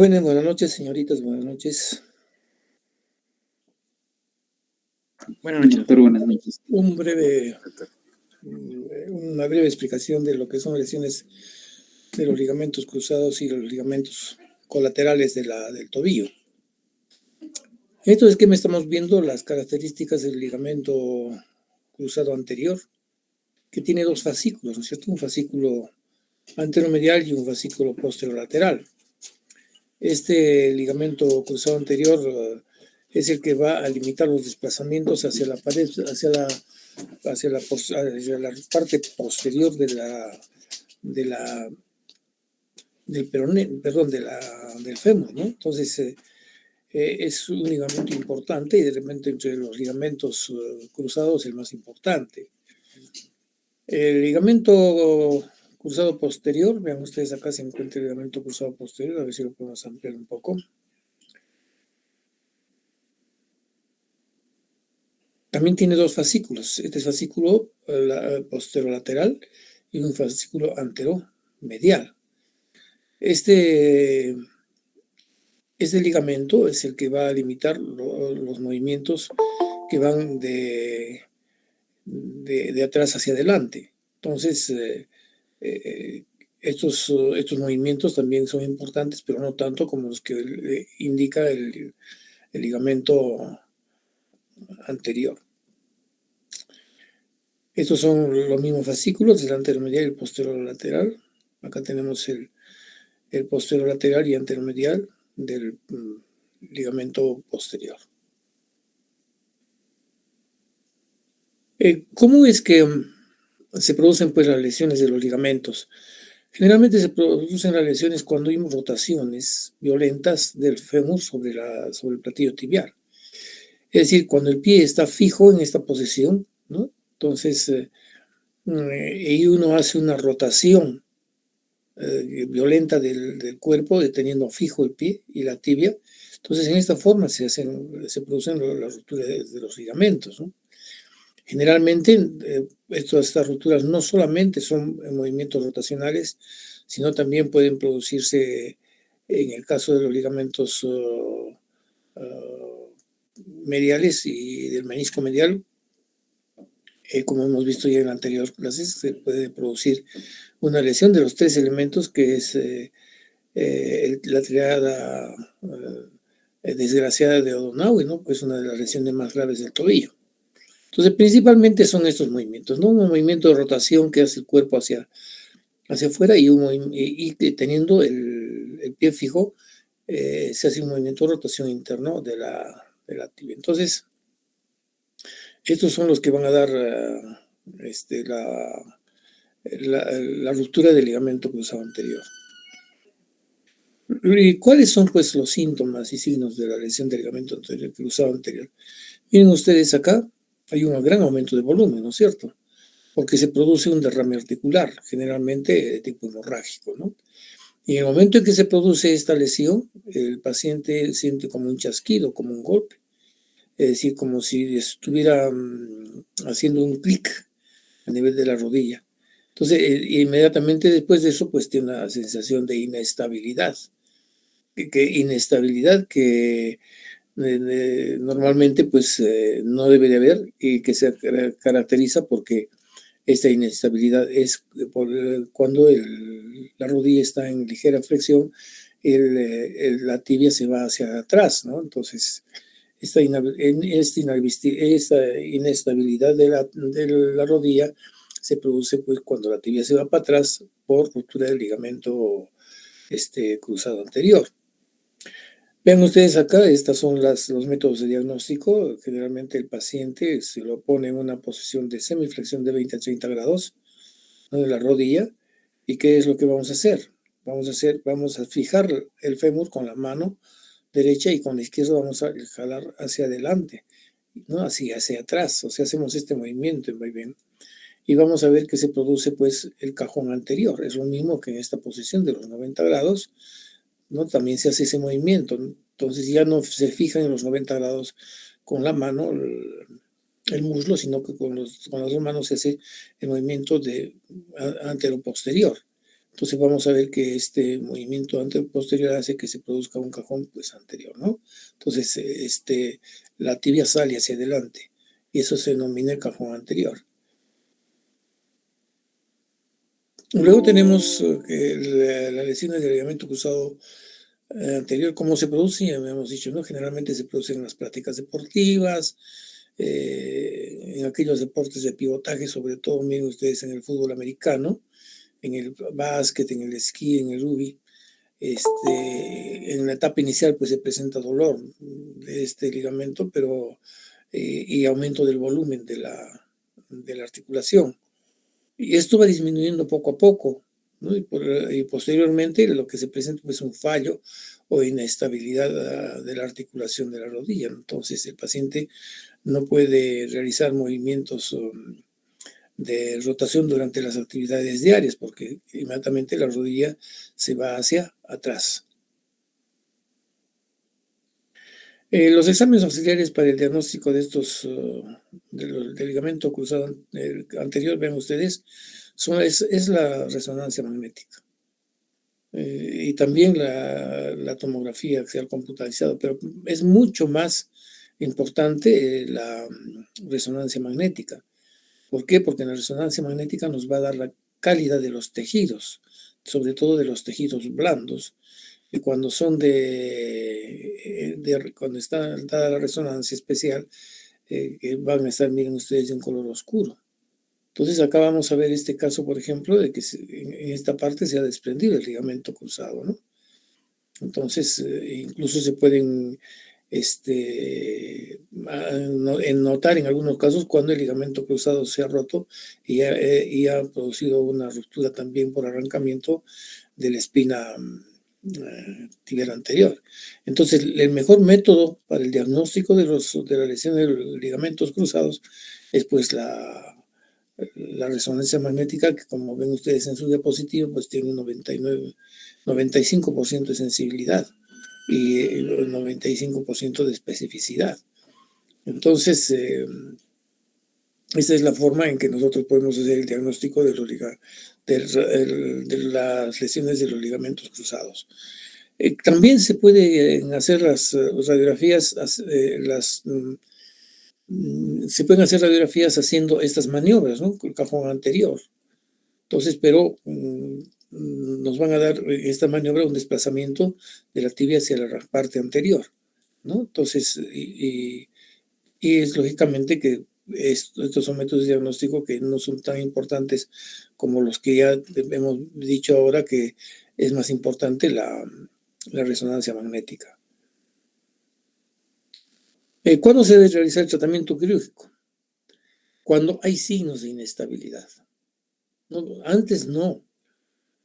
Jóvenes, buenas noches, señoritas, buenas noches. Buenas noches, doctor, buenas noches. Una breve explicación de lo que son lesiones de los ligamentos cruzados y los ligamentos colaterales del tobillo. Esto es que me estamos viendo las características del ligamento cruzado anterior, que tiene dos fascículos, ¿no es cierto? Un fascículo anteromedial y un fascículo posterolateral. Este ligamento cruzado anterior es el que va a limitar los desplazamientos hacia la pared, hacia la parte posterior del peroné, perdón, del fémur, ¿no? Entonces es un ligamento importante y de repente entre los ligamentos cruzados el más importante. El ligamento cruzado posterior, vean ustedes acá se encuentra el ligamento cruzado posterior, a ver si lo podemos ampliar un poco. También tiene dos fascículos, este es fascículo posterolateral y un fascículo anteromedial. Este ligamento es el que va a limitar los movimientos que van de atrás hacia adelante. Entonces, estos movimientos también son importantes, pero no tanto como los que indica el ligamento anterior. Estos son los mismos fascículos, el anteromedial y el posterolateral. Acá tenemos el posterolateral y anteromedial del ligamento posterior. ¿Cómo es que se producen pues las lesiones de los ligamentos? Generalmente se producen las lesiones cuando hay rotaciones violentas del fémur sobre el platillo tibial. Es decir, cuando el pie está fijo en esta posición, ¿no? Entonces, y uno hace una rotación violenta del cuerpo, deteniendo fijo el pie y la tibia. Entonces, en esta forma se producen las rupturas de los ligamentos, ¿no? Generalmente, estas rupturas no solamente son movimientos rotacionales, sino también pueden producirse en el caso de los ligamentos mediales y del menisco medial. Como hemos visto ya en anteriores clases, se puede producir una lesión de los tres elementos, que es la triada desgraciada de O'Donoghue, ¿no? Pues una de las lesiones más graves del tobillo. Entonces, principalmente son estos movimientos, ¿no? Un movimiento de rotación que hace el cuerpo hacia afuera y teniendo el pie fijo, se hace un movimiento de rotación interno de la tibia. Entonces, estos son los que van a dar la ruptura del ligamento cruzado anterior. ¿Y cuáles son pues los síntomas y signos de la lesión del ligamento cruzado anterior? Miren ustedes acá, hay un gran aumento de volumen, ¿no es cierto? Porque se produce un derrame articular, generalmente de tipo hemorrágico, ¿no? Y en el momento en que se produce esta lesión, el paciente siente como un chasquido, como un golpe, es decir, como si estuviera haciendo un clic a nivel de la rodilla. Entonces, inmediatamente después de eso, pues tiene una sensación de inestabilidad. Inestabilidad que normalmente pues no debe de haber y que se caracteriza porque esta inestabilidad es cuando la rodilla está en ligera flexión, la tibia se va hacia atrás, ¿no? Entonces, esta inestabilidad de la rodilla se produce pues cuando la tibia se va para atrás por ruptura del ligamento cruzado anterior. Vean ustedes acá, estos son los métodos de diagnóstico. Generalmente el paciente se lo pone en una posición de semiflexión de 20 a 30 grados, ¿no?, de la rodilla. ¿Y qué es lo que vamos a hacer? Vamos a fijar el fémur con la mano derecha y con la izquierda vamos a jalar hacia adelante, ¿no? Hacia atrás. O sea, hacemos este movimiento muy bien. Y vamos a ver que se produce pues el cajón anterior. Es lo mismo que en esta posición de los 90 grados, ¿no? También se hace ese movimiento. Entonces ya no se fijan en los 90 grados con la mano el muslo, sino que con las dos manos se hace el movimiento de antero-posterior. Entonces vamos a ver que este movimiento anterior-posterior hace que se produzca un cajón pues anterior, ¿no? Entonces la tibia sale hacia adelante y eso se denomina el cajón anterior. Luego tenemos las lesiones del ligamento cruzado anterior. ¿Cómo se produce? Ya hemos dicho, ¿no? Generalmente se producen en las prácticas deportivas, en aquellos deportes de pivotaje, sobre todo, miren ustedes, en el fútbol americano, en el básquet, en el esquí, en el rugby. En la etapa inicial pues se presenta dolor de este ligamento, pero y aumento del volumen de la articulación. Y esto va disminuyendo poco a poco, ¿no? Y posteriormente lo que se presenta es un fallo o inestabilidad de la articulación de la rodilla. Entonces el paciente no puede realizar movimientos de rotación durante las actividades diarias porque inmediatamente la rodilla se va hacia atrás. Los exámenes auxiliares para el diagnóstico de estos del ligamento cruzado anterior, ven ustedes, es la resonancia magnética y también la tomografía axial computarizada, pero es mucho más importante la resonancia magnética. ¿Por qué? Porque la resonancia magnética nos va a dar la calidad de los tejidos, sobre todo de los tejidos blandos, y cuando son cuando está dada la resonancia especial, que van a estar, miren ustedes, en color oscuro. Entonces acá vamos a ver este caso, por ejemplo, de que en esta parte se ha desprendido el ligamento cruzado, ¿no? Entonces, incluso se pueden notar en algunos casos cuando el ligamento cruzado se ha roto y ha producido una ruptura también por arrancamiento de la espina tibial anterior. Entonces, el mejor método para el diagnóstico de la lesión de los ligamentos cruzados es pues la resonancia magnética, que como ven ustedes en su diapositiva, pues tiene un 95% de sensibilidad y el 95% de especificidad. Entonces, esa es la forma en que nosotros podemos hacer el diagnóstico de las lesiones de los ligamentos cruzados. También se pueden hacer las radiografías, se pueden hacer radiografías haciendo estas maniobras, ¿no? El cajón anterior. Entonces, pero nos van a dar esta maniobra un desplazamiento de la tibia hacia la parte anterior, ¿no? Entonces, y es lógicamente que estos son métodos de diagnóstico que no son tan importantes como los que ya hemos dicho ahora, que es más importante la resonancia magnética. ¿Cuándo se debe realizar el tratamiento quirúrgico? Cuando hay signos de inestabilidad. No, antes no.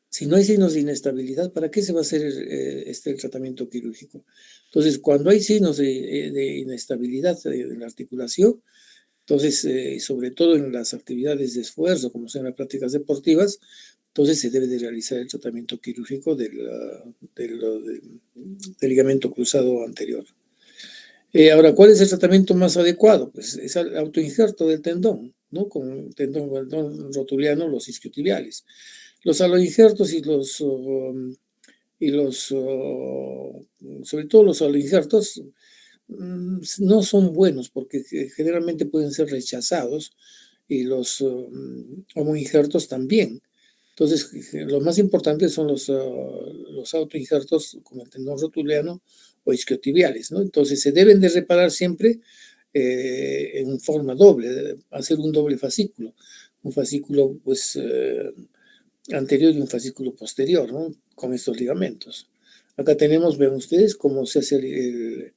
Si no hay signos de inestabilidad, ¿para qué se va a hacer el tratamiento quirúrgico? Entonces, cuando hay signos de inestabilidad de la articulación, entonces, sobre todo en las actividades de esfuerzo, como son las prácticas deportivas, entonces se debe de realizar el tratamiento quirúrgico del ligamento cruzado anterior. Ahora, ¿cuál es el tratamiento más adecuado? Pues es el autoinjerto del tendón, ¿no? Con el tendón rotuliano, los isquiotibiales. Los aloinjertos sobre todo los aloinjertos, no son buenos porque generalmente pueden ser rechazados y los homoinjertos también. Entonces, lo más importante son los autoinjertos como el tendón rotuliano o isquiotibiales, ¿no? Entonces, se deben de reparar siempre en forma doble, hacer un doble fascículo, un fascículo pues anterior y un fascículo posterior, ¿no? Con estos ligamentos. Acá tenemos, ven ustedes, cómo se hace el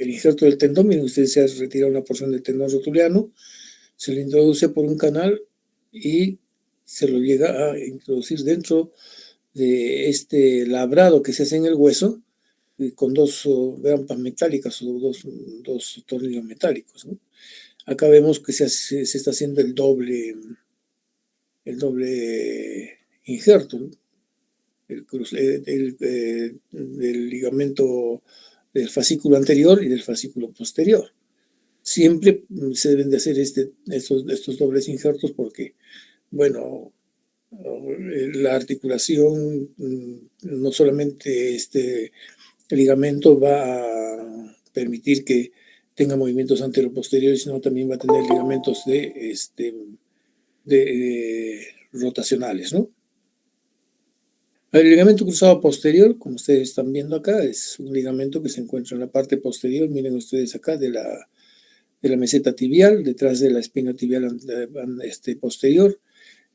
injerto del tendón. Miren ustedes, se ha retirado una porción del tendón rotuliano, se le introduce por un canal y se lo llega a introducir dentro de este labrado que se hace en el hueso con dos grampas metálicas o dos tornillos metálicos, ¿no? Acá vemos que se está haciendo el doble injerto, ¿no? Del ligamento del fascículo anterior y del fascículo posterior. Siempre se deben de hacer estos dobles injertos porque, bueno, la articulación, no solamente este ligamento va a permitir que tenga movimientos anteroposteriores, sino también va a tener ligamentos rotacionales, ¿no? El ligamento cruzado posterior, como ustedes están viendo acá, es un ligamento que se encuentra en la parte posterior. Miren ustedes acá de la meseta tibial, detrás de la espina tibial posterior.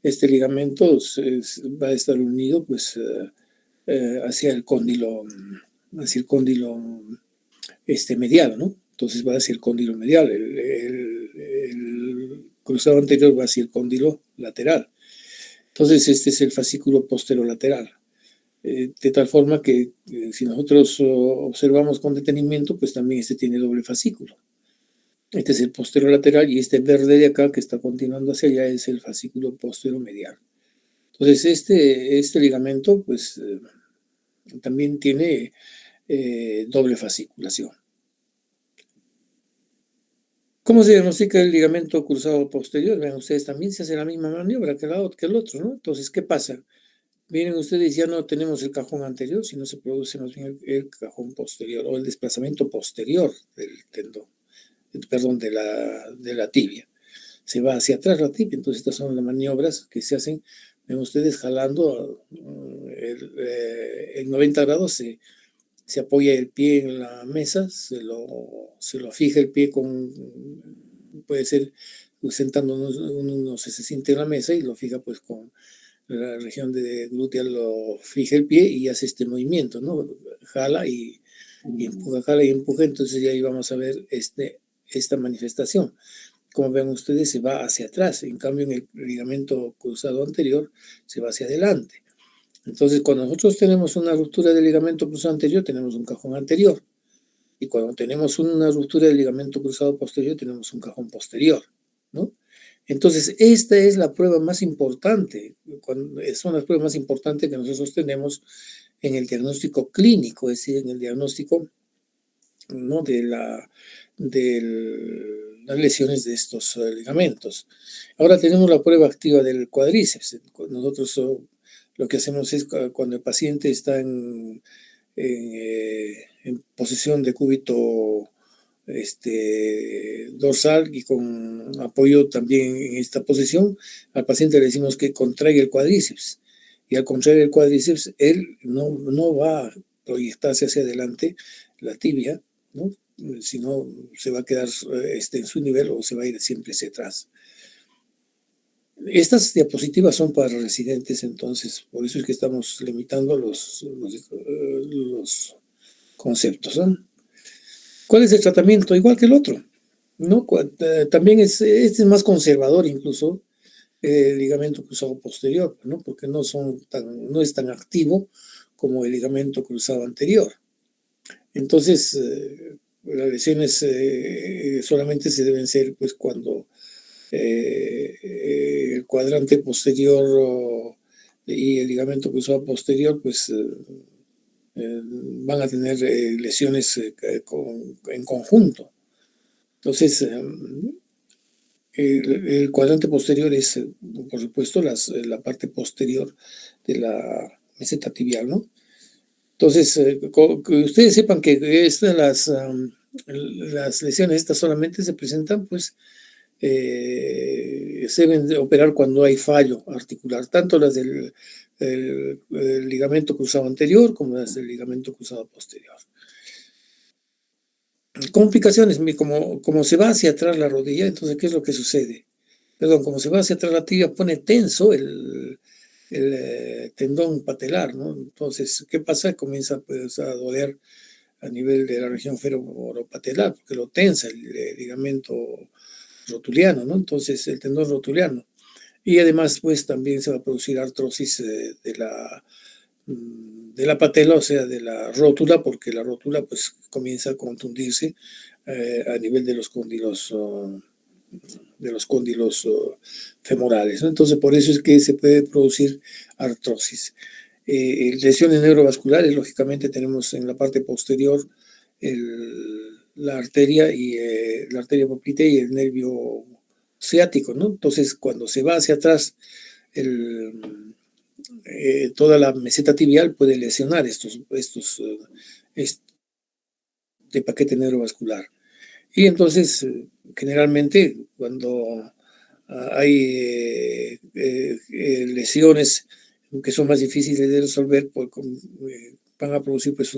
Este ligamento va a estar unido pues hacia el cóndilo medial, ¿no? Entonces va hacia el cóndilo medial. El cruzado anterior va hacia el cóndilo lateral. Entonces este es el fascículo posterolateral. De tal forma que si nosotros observamos con detenimiento, pues también este tiene doble fascículo. Este es el posterolateral y este verde de acá que está continuando hacia allá es el fascículo posteromedial. Entonces este ligamento pues también tiene doble fasciculación. ¿Cómo se diagnostica el ligamento cruzado posterior? Vean ustedes, también se hace la misma maniobra que el otro, ¿no? Entonces, ¿qué pasa? Miren ustedes, ya no tenemos el cajón anterior, sino se produce más bien el cajón posterior o el desplazamiento posterior del tendón, perdón, de la tibia. Se va hacia atrás la tibia, entonces estas son las maniobras que se hacen. Ven ustedes jalando en 90 grados, se apoya el pie en la mesa, se lo fija el pie puede ser sentándonos, uno se siente en la mesa y lo fija pues con la región de glútea, lo fija el pie y hace este movimiento, ¿no? Jala y empuja, entonces ya ahí vamos a ver esta manifestación. Como ven ustedes, se va hacia atrás, en cambio en el ligamento cruzado anterior se va hacia adelante. Entonces, cuando nosotros tenemos una ruptura del ligamento cruzado anterior, tenemos un cajón anterior. Y cuando tenemos una ruptura del ligamento cruzado posterior, tenemos un cajón posterior, ¿no? Entonces, esta es la prueba más importante, son las pruebas más importantes que nosotros tenemos en el diagnóstico clínico, es decir, en el diagnóstico, ¿no?, de las lesiones de estos ligamentos. Ahora tenemos la prueba activa del cuádriceps. Nosotros lo que hacemos es cuando el paciente está en posición de cúbito dorsal y con apoyo también en esta posición, al paciente le decimos que contraiga el cuádriceps. Y al contraer el cuádriceps, él no va a proyectarse hacia adelante la tibia, ¿no?, sino se va a quedar en su nivel o se va a ir siempre hacia atrás. Estas diapositivas son para residentes, entonces, por eso es que estamos limitando los conceptos, ¿no? ¿Cuál es el tratamiento? Igual que el otro, ¿no? También este es más conservador incluso, el ligamento cruzado posterior, ¿no? Porque no es tan activo como el ligamento cruzado anterior. Entonces, las lesiones solamente se deben hacer pues cuando el cuadrante posterior y el ligamento cruzado posterior pues van a tener lesiones en conjunto. Entonces, el cuadrante posterior es, por supuesto, la parte posterior de la meseta tibial, ¿no? Entonces, que ustedes sepan que las lesiones estas solamente se presentan, pues, se deben de operar cuando hay fallo articular, tanto las del ligamento cruzado anterior como las del ligamento cruzado posterior. Complicaciones, como se va hacia atrás la rodilla, entonces, ¿qué es lo que sucede? Perdón, como se va hacia atrás la tibia, pone tenso el tendón patelar, ¿no? Entonces, ¿qué pasa? Comienza pues, a doler a nivel de la región femoropatelar, porque lo tensa el ligamento rotuliano, ¿no? Entonces, el tendón rotuliano. Y además, pues, también se va a producir artrosis de la patela, o sea, de la rótula, porque la rótula, pues, comienza a contundirse a nivel de los cóndilos femorales, ¿no? Entonces, por eso es que se puede producir artrosis. Lesiones neurovasculares, lógicamente tenemos en la parte posterior la arteria y la arteria popltea y el nervio ciático, ¿no? Entonces, cuando se va hacia atrás, toda la meseta tibial puede lesionar este paquete neurovascular. Y entonces, generalmente, cuando hay lesiones que son más difíciles de resolver, pues, van a producir pues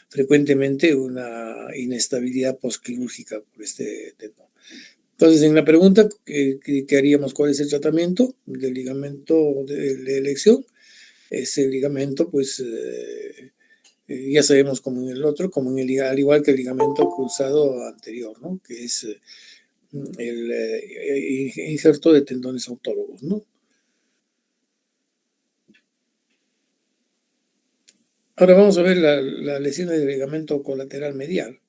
frecuentemente una inestabilidad postquirúrgica por este tendón. Entonces, en la pregunta que haríamos, ¿cuál es el tratamiento del ligamento de elección? Ese ligamento, pues, ya sabemos como en el otro, al igual que el ligamento cruzado anterior, ¿no? Que es el injerto de tendones autólogos, ¿no? Ahora vamos a ver la lesión del ligamento colateral medial.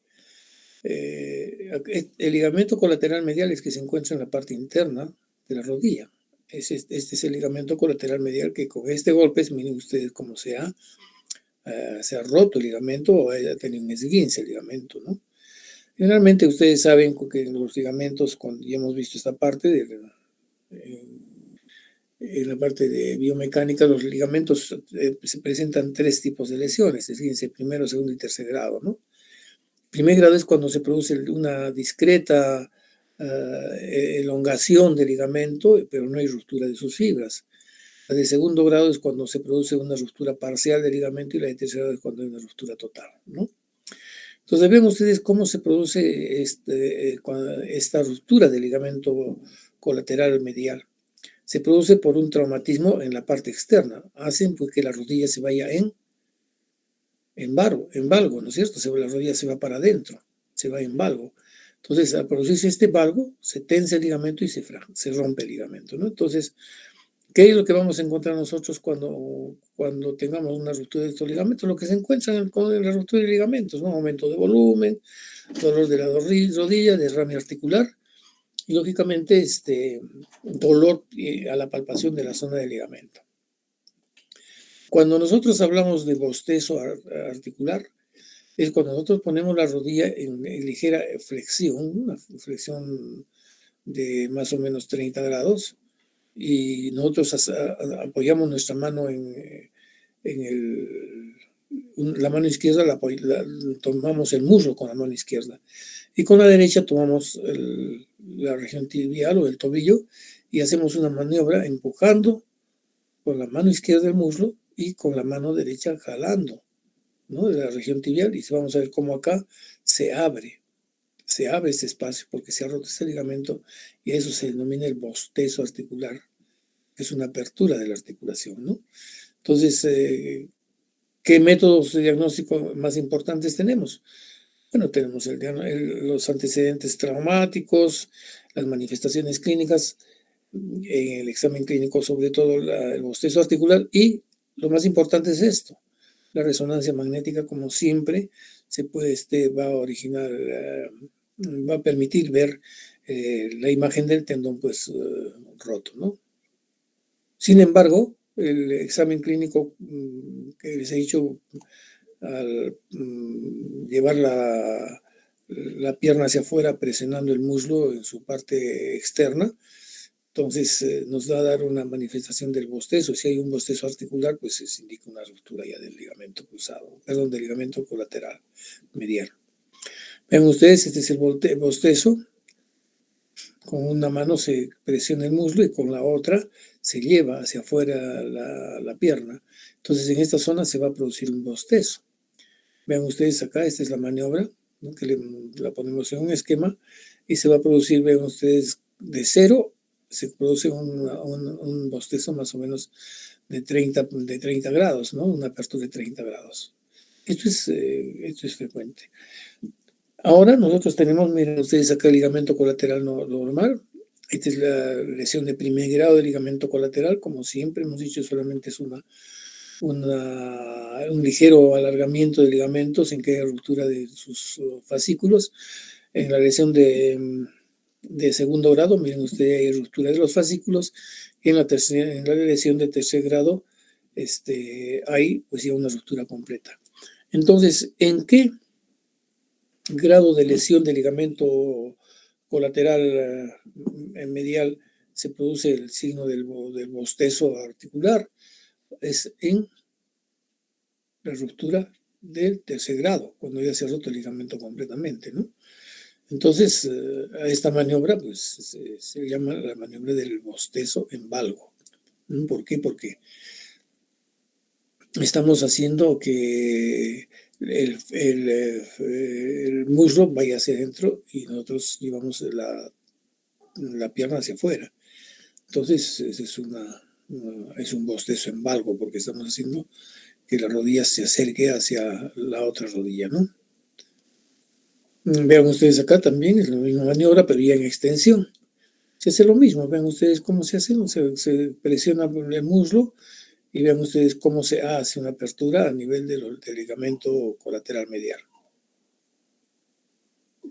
El ligamento colateral medial es que se encuentra en la parte interna de la rodilla. Este es el ligamento colateral medial que con este golpe, miren ustedes cómo se ha roto el ligamento o haya tenido un esguince el ligamento, ¿no? Generalmente ustedes saben que los ligamentos, cuando ya hemos visto esta parte en la parte de biomecánica, los ligamentos se presentan tres tipos de lesiones, esguince primero, segundo y tercer grado, ¿no? Primer grado es cuando se produce una discreta elongación del ligamento, pero no hay ruptura de sus fibras. La de segundo grado es cuando se produce una ruptura parcial del ligamento y la de tercer grado es cuando hay una ruptura total, ¿no? Entonces ven ustedes cómo se produce esta ruptura del ligamento colateral medial. Se produce por un traumatismo en la parte externa. Hacen pues que la rodilla se vaya en valgo, ¿no es cierto? La rodilla se va para adentro, se va en valgo. Entonces, al producirse este valgo, se tensa el ligamento y se rompe el ligamento, ¿no? Entonces, ¿qué es lo que vamos a encontrar nosotros cuando tengamos una ruptura de estos ligamentos? Lo que se encuentra en la ruptura de ligamentos, ¿no? Aumento de volumen, dolor de la rodilla, derrame articular y, lógicamente, dolor a la palpación de la zona del ligamento. Cuando nosotros hablamos de bostezo articular, es cuando nosotros ponemos la rodilla en ligera flexión, una flexión de más o menos 30 grados, y nosotros apoyamos nuestra mano la mano izquierda, tomamos el muslo con la mano izquierda, y con la derecha tomamos la región tibial o el tobillo, y hacemos una maniobra empujando con la mano izquierda el muslo y con la mano derecha jalando, ¿no? De la región tibial, y vamos a ver cómo acá se abre ese espacio porque se ha roto ese ligamento, y eso se denomina el bostezo articular, que es una apertura de la articulación, ¿no? Entonces, ¿qué métodos de diagnóstico más importantes tenemos? Bueno, tenemos los antecedentes traumáticos, las manifestaciones clínicas, en el examen clínico sobre todo el bostezo articular, y lo más importante es esto, la resonancia magnética, como siempre, va a originar, va a permitir ver la imagen del tendón pues roto, ¿no? Sin embargo, el examen clínico que les he dicho, al llevar la pierna hacia afuera presionando el muslo en su parte externa, entonces nos va a dar una manifestación del bostezo. Si hay un bostezo articular, pues se indica una ruptura ya del ligamento cruzado, perdón, del ligamento colateral medial. Ven ustedes, este es el bostezo. Con una mano se presiona el muslo y con la otra se lleva hacia afuera la pierna. Entonces en esta zona se va a producir un bostezo. Vean ustedes acá, esta es la maniobra, ¿no? Que la ponemos en un esquema y se va a producir, vean ustedes, de cero se produce un bostezo más o menos de 30 grados, ¿no? Una apertura de 30 grados. Esto es frecuente. Ahora nosotros tenemos, miren ustedes acá, el ligamento colateral normal. Esta es la lesión de primer grado del ligamento colateral. Como siempre hemos dicho, solamente es un ligero alargamiento del ligamento sin que haya ruptura de sus fascículos. En la lesión de segundo grado, miren ustedes, hay ruptura de los fascículos. Y en la lesión de tercer grado hay pues ya una ruptura completa. Entonces, ¿en qué grado de lesión del ligamento colateral medial se produce el signo del bostezo articular, es en la ruptura del tercer grado, cuando ya se ha roto el ligamento completamente, ¿no? Entonces, a esta maniobra pues, se llama la maniobra del bostezo en valgo. ¿Por qué? Porque estamos haciendo que el muslo vaya hacia adentro y nosotros llevamos la pierna hacia afuera. Entonces, es un bostezo en valgo, porque estamos haciendo que la rodilla se acerque hacia la otra rodilla, ¿no? Vean ustedes acá también, es la misma maniobra, pero ya en extensión. Se hace lo mismo, vean ustedes cómo se hace, se presiona el muslo y vean ustedes cómo se hace una apertura a nivel del ligamento colateral medial.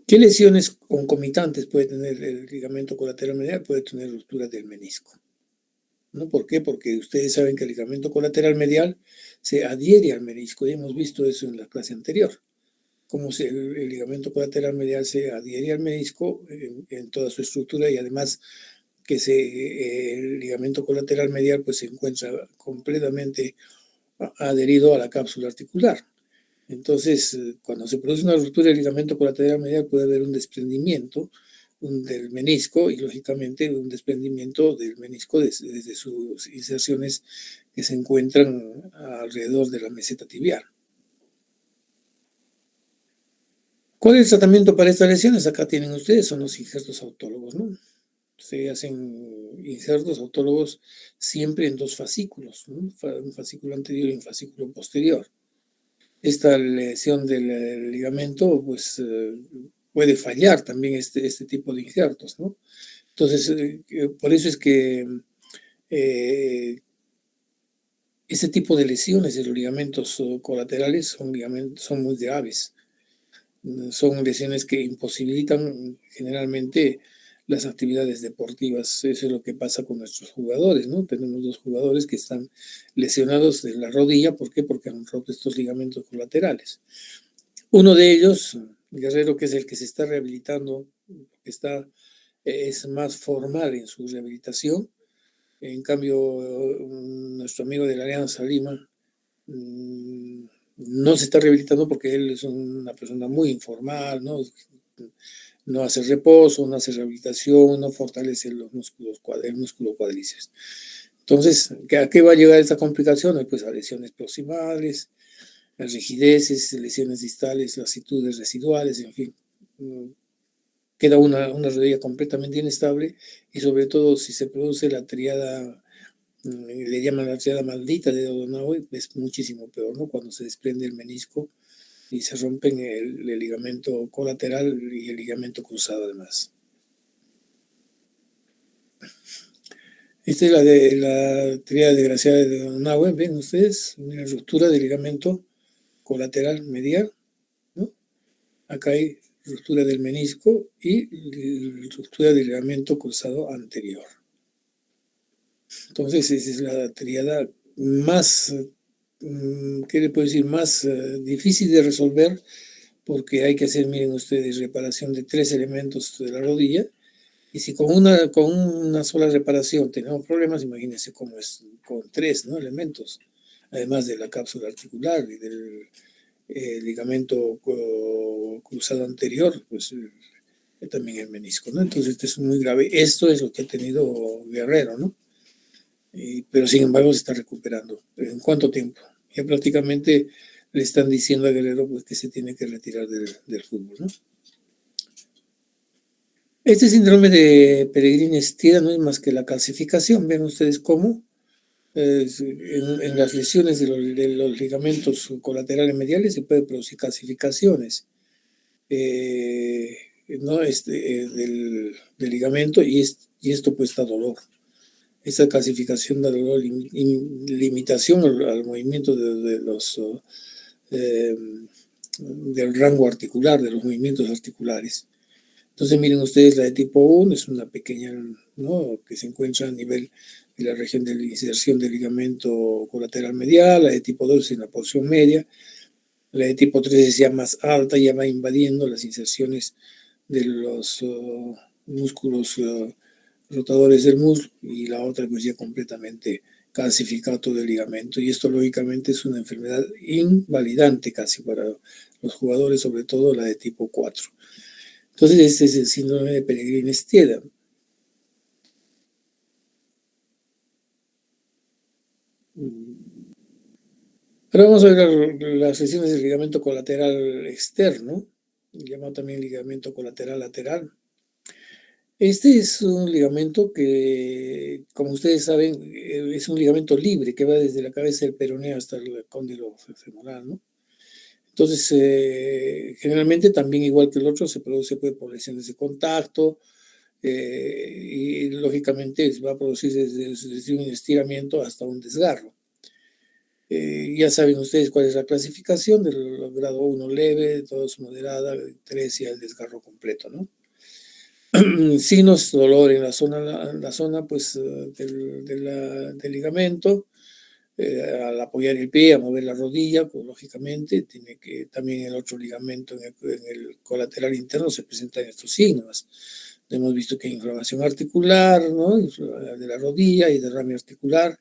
¿Qué lesiones concomitantes puede tener el ligamento colateral medial? Puede tener ruptura del menisco. ¿No? ¿Por qué? Porque ustedes saben que el ligamento colateral medial se adhiere al menisco, y hemos visto eso en la clase anterior, cómo el ligamento colateral medial se adhiere al menisco en toda su estructura, y además que el ligamento colateral medial pues se encuentra completamente adherido a la cápsula articular. Entonces, cuando se produce una ruptura del ligamento colateral medial puede haber un desprendimiento del menisco y lógicamente un desprendimiento del menisco desde sus inserciones que se encuentran alrededor de la meseta tibial. ¿Cuál es el tratamiento para estas lesiones? Acá tienen ustedes, son los injertos autólogos, ¿no? Se hacen injertos autólogos siempre en dos fascículos, ¿no? Un fascículo anterior y un fascículo posterior. Esta lesión del ligamento, pues, puede fallar también este tipo de injertos, ¿no? Entonces, por eso es que ese tipo de lesiones de los ligamentos colaterales son muy graves. Son lesiones que imposibilitan generalmente las actividades deportivas. Eso es lo que pasa con nuestros jugadores, ¿no? Tenemos 2 jugadores que están lesionados de la rodilla. ¿Por qué? Porque han roto estos ligamentos colaterales. Uno de ellos, Guerrero, que es el que se está rehabilitando, es más formal en su rehabilitación. En cambio, nuestro amigo de la Alianza Lima no se está rehabilitando porque él es una persona muy informal, ¿no? No hace reposo, no hace rehabilitación, no fortalece los músculos, el músculo cuádriceps. Entonces, ¿a qué va a llegar esta complicación? Pues a lesiones proximales, a rigideces, lesiones distales, lasitudes residuales, en fin. Queda una rodilla completamente inestable y sobre todo si se produce la triada, le llaman la triada maldita de O'Donoghue, es muchísimo peor, ¿no? Cuando se desprende el menisco y se rompen el ligamento colateral y el ligamento cruzado además. Esta es la triada desgraciada de O'Donoghue. Ven ustedes, una ruptura del ligamento colateral medial, ¿no? Acá hay ruptura del menisco y ruptura del ligamento cruzado anterior. Entonces, esa es la triada más, ¿qué le puedo decir? Más difícil de resolver, porque hay que hacer, miren ustedes, reparación de 3 elementos de la rodilla. Y si con una sola reparación tenemos problemas, imagínense cómo es con 3, ¿no? Elementos, además de la cápsula articular y del ligamento cruzado anterior, pues también el menisco, ¿no? Entonces, esto es muy grave. Esto es lo que ha tenido Guerrero, ¿no? Pero sin embargo se está recuperando. ¿En cuánto tiempo? Ya prácticamente le están diciendo a Guerrero pues, que se tiene que retirar del fútbol, ¿no? Este síndrome de Peregrini-Estieda no es más que la calcificación. Ven ustedes cómo en las lesiones de los ligamentos colaterales mediales se pueden producir calcificaciones ¿no? del ligamento y esto pues da dolor. Esa calcificación da dolor, limitación al movimiento del rango articular, de los movimientos articulares. Entonces miren ustedes, la de tipo 1 es una pequeña, ¿no? Que se encuentra a nivel de la región de la inserción del ligamento colateral medial. La de tipo 2 es en la porción media. La de tipo 3 es ya más alta, ya va invadiendo las inserciones de los músculos rotadores del muslo, y la otra pues ya completamente calcificado todo el ligamento, y esto lógicamente es una enfermedad invalidante casi para los jugadores, sobre todo la de tipo 4. Entonces este es el síndrome de Pellegrini-Stieda. Ahora vamos a ver las lesiones del ligamento colateral externo, llamado también ligamento colateral lateral. Este es un ligamento que, como ustedes saben, es un ligamento libre que va desde la cabeza del peroneo hasta el cóndilo femoral, ¿no? Entonces, generalmente también, igual que el otro, se produce pues, por lesiones de contacto, y lógicamente va a producirse desde un estiramiento hasta un desgarro. Ya saben ustedes cuál es la clasificación del grado 1 leve, 2 moderada, 3 y el desgarro completo, ¿no? Signos, dolor en la zona pues, del ligamento, al apoyar el pie, a mover la rodilla, pues, lógicamente, tiene que también el otro ligamento en el colateral interno se presentan estos signos. Hemos visto que hay inflamación articular, ¿no? De la rodilla y derrame articular,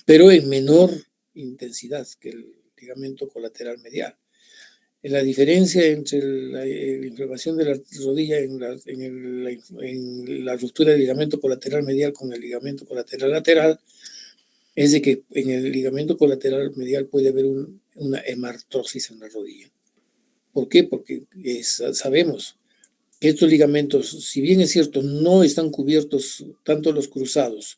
pero en menor intensidad que el ligamento colateral medial. La diferencia entre la inflamación de la rodilla en la ruptura del ligamento colateral medial con el ligamento colateral lateral es de que en el ligamento colateral medial puede haber una hemartrosis en la rodilla. ¿Por qué? Porque sabemos que estos ligamentos, si bien es cierto, no están cubiertos tanto los cruzados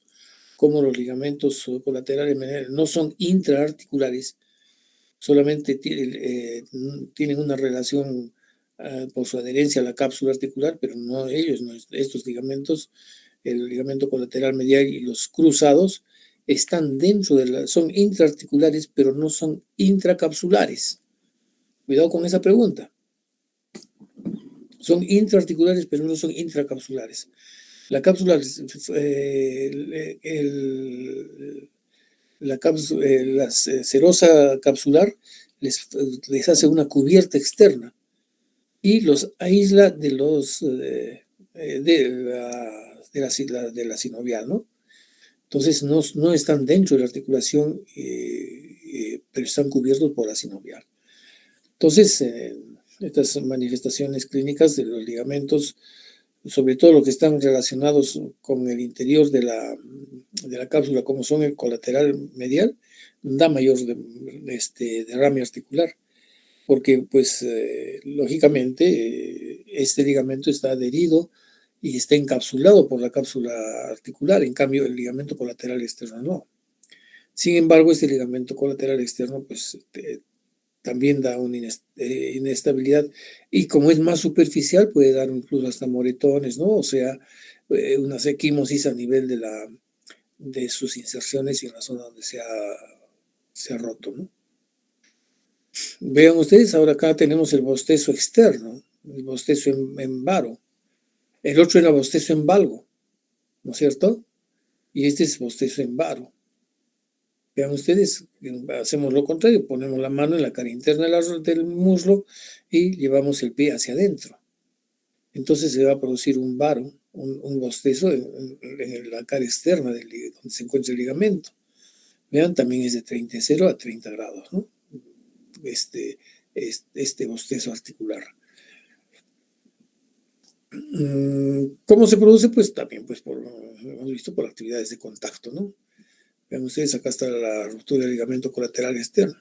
como los ligamentos colaterales mediales, no son intraarticulares, solamente tienen una relación por su adherencia a la cápsula articular, pero no ellos, no, estos ligamentos, el ligamento colateral medial y los cruzados, están son intraarticulares, pero no son intracapsulares. Cuidado con esa pregunta. Son intraarticulares, pero no son intracapsulares. La cápsula, la serosa capsular les hace una cubierta externa y los aísla de la sinovial, ¿no? Entonces no están dentro de la articulación, pero están cubiertos por la sinovial. Entonces, estas manifestaciones clínicas de los ligamentos, sobre todo los que están relacionados con el interior de la cápsula, como son el colateral medial, da mayor derrame articular, porque pues lógicamente este ligamento está adherido y está encapsulado por la cápsula articular, en cambio el ligamento colateral externo no. Sin embargo, este ligamento colateral externo pues también da una inestabilidad, y como es más superficial puede dar incluso hasta moretones, ¿no? O sea, una equimosis a nivel de sus inserciones y en la zona donde se ha roto, ¿no? Vean ustedes, ahora acá tenemos el bostezo externo, el bostezo en varo. El otro era bostezo en valgo, ¿no es cierto? Y este es bostezo en varo. Vean ustedes, hacemos lo contrario, ponemos la mano en la cara interna del muslo y llevamos el pie hacia adentro. Entonces se va a producir un varo, un bostezo en la cara externa donde se encuentra el ligamento. Vean, también es de 0 a 30 grados, ¿no? Este bostezo articular. ¿Cómo se produce? Pues también, pues hemos visto por actividades de contacto, ¿no? Vean ustedes, acá está la ruptura del ligamento colateral externo,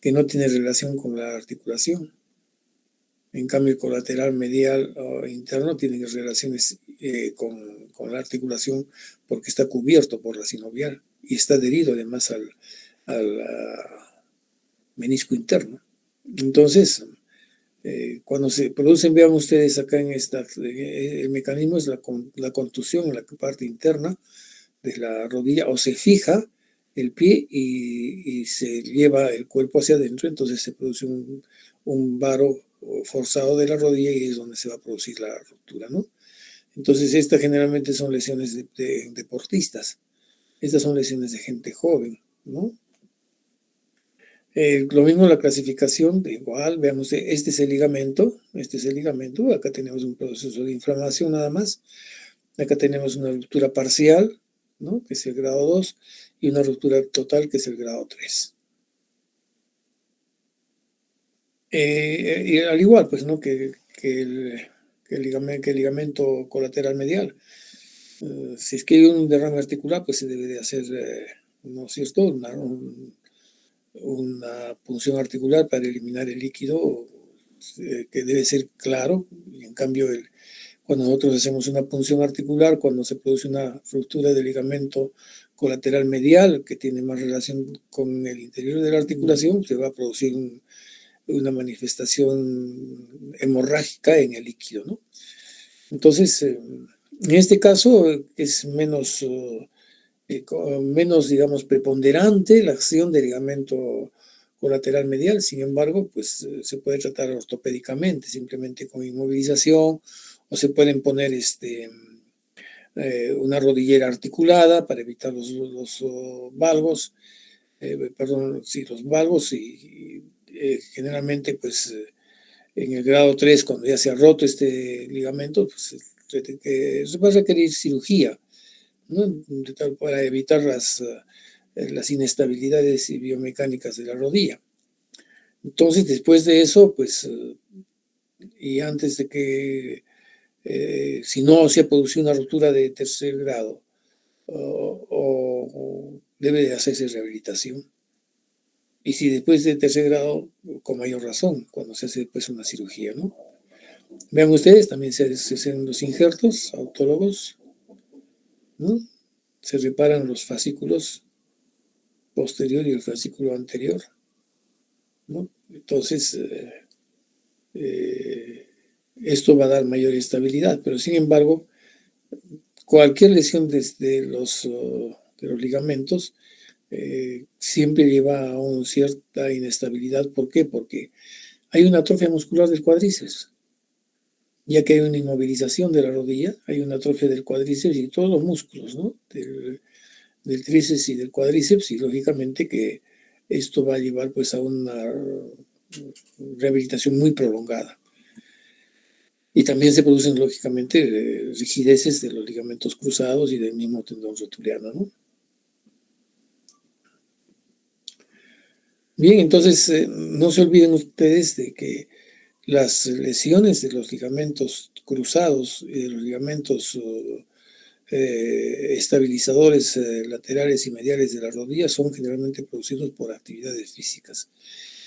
que no tiene relación con la articulación. En cambio, el colateral medial o interno tiene relaciones con la articulación porque está cubierto por la sinovial y está adherido además al menisco interno. Entonces, cuando se producen, vean ustedes acá el mecanismo es la contusión en la parte interna de la rodilla, o se fija el pie y se lleva el cuerpo hacia adentro, entonces se produce un varo forzado de la rodilla y es donde se va a producir la ruptura, ¿no? Entonces estas generalmente son lesiones de deportistas, estas son lesiones de gente joven, ¿no? Lo mismo la clasificación, igual, veamos, este es el ligamento, acá tenemos un proceso de inflamación nada más, acá tenemos una ruptura parcial, ¿no? Que es el grado 2, y una ruptura total, que es el grado 3. Y al igual, pues, ¿no? que el ligamento colateral medial. Si es que hay un derrame articular, pues se debe de hacer, ¿no es cierto?, una punción articular para eliminar el líquido, que debe ser claro. Y en cambio, cuando nosotros hacemos una punción articular, cuando se produce una ruptura del ligamento colateral medial, que tiene más relación con el interior de la articulación, se va a producir una manifestación hemorrágica en el líquido, ¿no? Entonces, en este caso es menos, digamos, preponderante la acción del ligamento colateral medial. Sin embargo, pues se puede tratar ortopédicamente, simplemente con inmovilización, o se pueden poner una rodillera articulada para evitar los valgos, los valgos, y generalmente, pues en el grado 3, cuando ya se ha roto este ligamento, pues se va a requerir cirugía, ¿no? Para evitar las inestabilidades biomecánicas de la rodilla. Entonces, después de eso, pues, y antes de que, si no se ha producido una ruptura de tercer grado, o debe de hacerse rehabilitación. Y si después de tercer grado, con mayor razón, cuando se hace después una cirugía, ¿no? Vean ustedes, también se hacen los injertos autólogos, ¿no? Se reparan los fascículos posterior y el fascículo anterior, ¿no? Entonces, esto va a dar mayor estabilidad, pero sin embargo, cualquier lesión de los ligamentos siempre lleva a una cierta inestabilidad. ¿Por qué? Porque hay una atrofia muscular del cuádriceps. Ya que hay una inmovilización de la rodilla, hay una atrofia del cuádriceps y todos los músculos, ¿no? Del tríceps y del cuádriceps, y lógicamente que esto va a llevar, pues, a una rehabilitación muy prolongada. Y también se producen, lógicamente, rigideces de los ligamentos cruzados y del mismo tendón rotuliano, ¿no? Bien, entonces, no se olviden ustedes de que las lesiones de los ligamentos cruzados y de los ligamentos estabilizadores laterales y mediales de la rodilla son generalmente producidos por actividades físicas.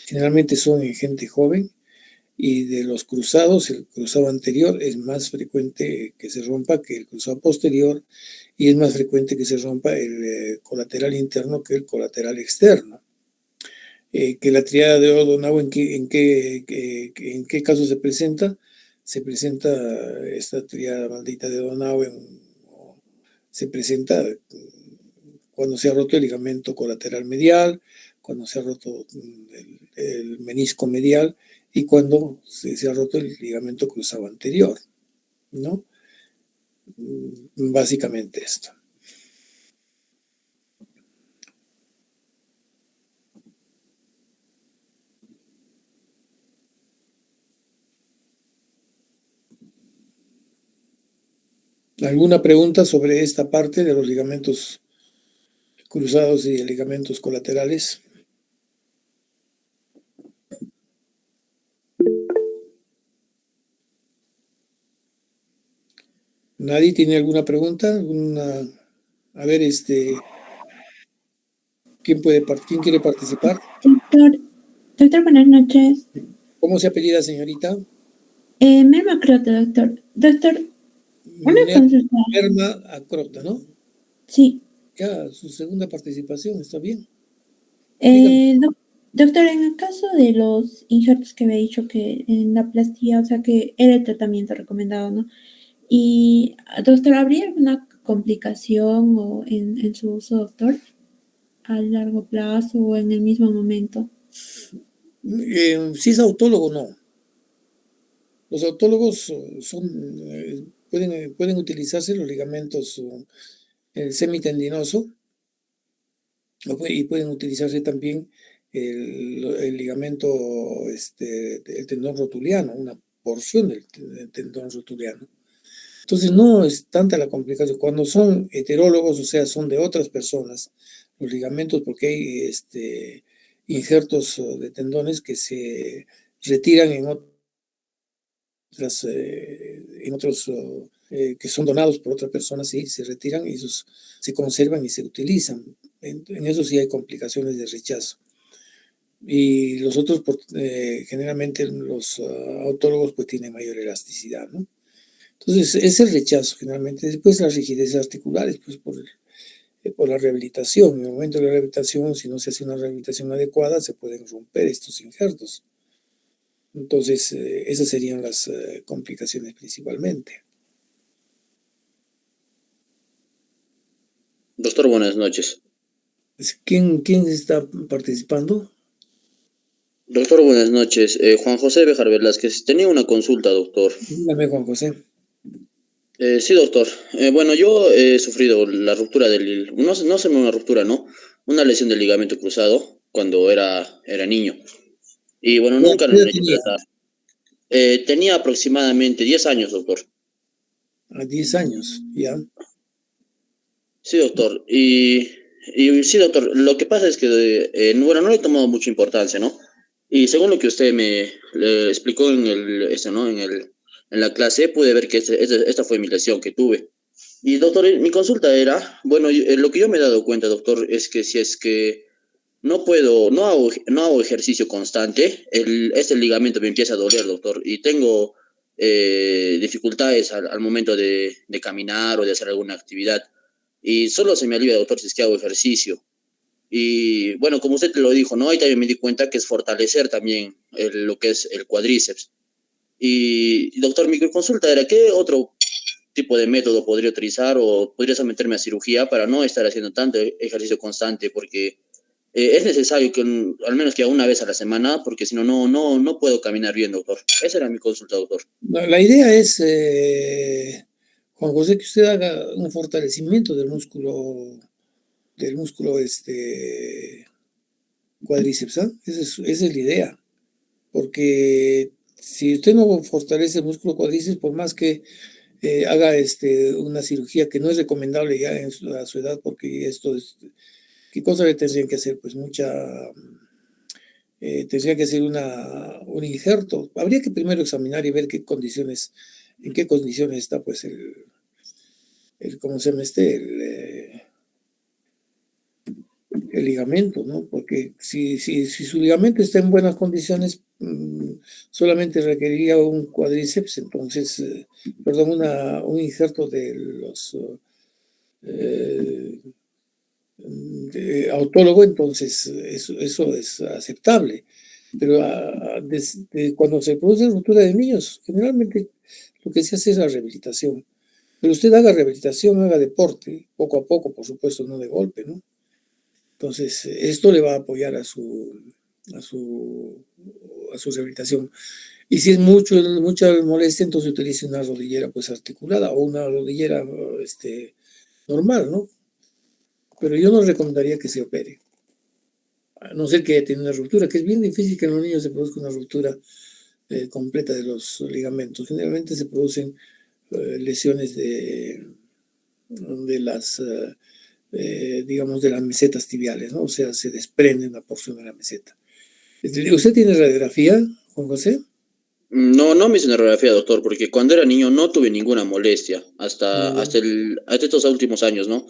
Generalmente son en gente joven, y de los cruzados, el cruzado anterior es más frecuente que se rompa que el cruzado posterior, y es más frecuente que se rompa el colateral interno que el colateral externo. Que la triada de O'Donoghue, ¿en qué caso se presenta? Se presenta esta triada maldita de O'Donoghue, se presenta cuando se ha roto el ligamento colateral medial, cuando se ha roto el menisco medial, y cuando se ha roto el ligamento cruzado anterior, ¿no? Básicamente esto. ¿Alguna pregunta sobre esta parte de los ligamentos cruzados y de ligamentos colaterales? ¿Nadie tiene alguna pregunta? A ver, ¿quién quiere participar? Doctor, buenas noches. ¿Cómo se apellida, señorita? Merma Crote, doctor. Doctor, una consulta. Merma Acrota, ¿no? Sí. Ya, su segunda participación, está bien. Doctor, en el caso de los injertos que había dicho que en la plastilla, o sea, que era el tratamiento recomendado, ¿no? Y, doctor, ¿habría alguna complicación en su uso, doctor? ¿A largo plazo o en el mismo momento? Si es autólogo, no. Los autólogos pueden utilizarse los ligamentos semitendinoso, y pueden utilizarse también el ligamento, el tendón rotuliano, una porción del tendón rotuliano. Entonces no es tanta la complicación. Cuando son heterólogos, o sea, son de otras personas, los ligamentos, porque hay injertos de tendones que se retiran en otros que son donados por otra persona, sí, se retiran y esos se conservan y se utilizan. En eso sí hay complicaciones de rechazo. Y los otros, generalmente los autólogos pues tienen mayor elasticidad, ¿no? Entonces, es el rechazo generalmente. Después las rigidez articulares, pues por la rehabilitación. En el momento de la rehabilitación, si no se hace una rehabilitación adecuada, se pueden romper estos injertos. Entonces, esas serían las complicaciones principalmente. Doctor, buenas noches. ¿Quién está participando? Doctor, buenas noches. Juan José Bejar Velázquez. Tenía una consulta, doctor. Dígame, Juan José. Sí, doctor. Bueno, yo he sufrido la ruptura no sé, una ruptura, ¿no? Una lesión del ligamento cruzado cuando era niño. Y bueno, nunca ¿Qué lo edad han hecho tenía? tratar. Tenía aproximadamente 10 años, doctor. A 10 años, ya. Sí, doctor. Y sí, doctor. Lo que pasa es que, bueno, no le he tomado mucha importancia, ¿no? Y según lo que usted le explicó ¿no? En la clase, pude ver que esta fue mi lesión que tuve. Y doctor, mi consulta era, bueno, lo que yo me he dado cuenta, doctor, es que si es que no hago ejercicio constante, este ligamento me empieza a doler, doctor, y tengo dificultades al momento de caminar o de hacer alguna actividad. Y solo se me alivia, doctor, si es que hago ejercicio. Y bueno, como usted lo dijo, ¿no? Ahí también me di cuenta que es fortalecer también lo que es el cuádriceps. Y doctor, mi consulta era, ¿qué otro tipo de método podría utilizar o podría someterme a cirugía para no estar haciendo tanto ejercicio constante? Porque es necesario que al menos que una vez a la semana, porque si no, no puedo caminar bien, doctor. Esa era mi consulta, doctor. La idea es, Juan José, que usted haga un fortalecimiento del músculo cuádriceps, ¿ah? Esa es la idea. Porque si usted no fortalece el músculo cuádriceps, por más que haga una cirugía que no es recomendable ya a su edad, porque esto es, ¿qué cosa le tendrían que hacer? Pues tendría que hacer un injerto. Habría que primero examinar y ver en qué condiciones está pues ¿cómo se llama el ligamento, ¿no? Porque si su ligamento está en buenas condiciones, solamente requeriría un cuádriceps, entonces, perdón, un injerto de autólogo, entonces eso es aceptable. Pero cuando se produce ruptura de niños, generalmente lo que se hace es la rehabilitación. Pero usted haga rehabilitación, haga deporte, poco a poco, por supuesto, no de golpe, ¿no? Entonces, esto le va a apoyar a su rehabilitación. Y si es mucha molestia, entonces utilice una rodillera pues articulada o una rodillera normal, ¿no? Pero yo no recomendaría que se opere, a no ser que haya tenido una ruptura, que es bien difícil que en los niños se produzca una ruptura completa de los ligamentos. Generalmente se producen lesiones de las, digamos, de las mesetas tibiales, ¿no? O sea, se desprende una porción de la meseta. ¿Usted tiene radiografía, Juan José? No me hice una radiografía, doctor, porque cuando era niño no tuve ninguna molestia, hasta estos últimos años, ¿no?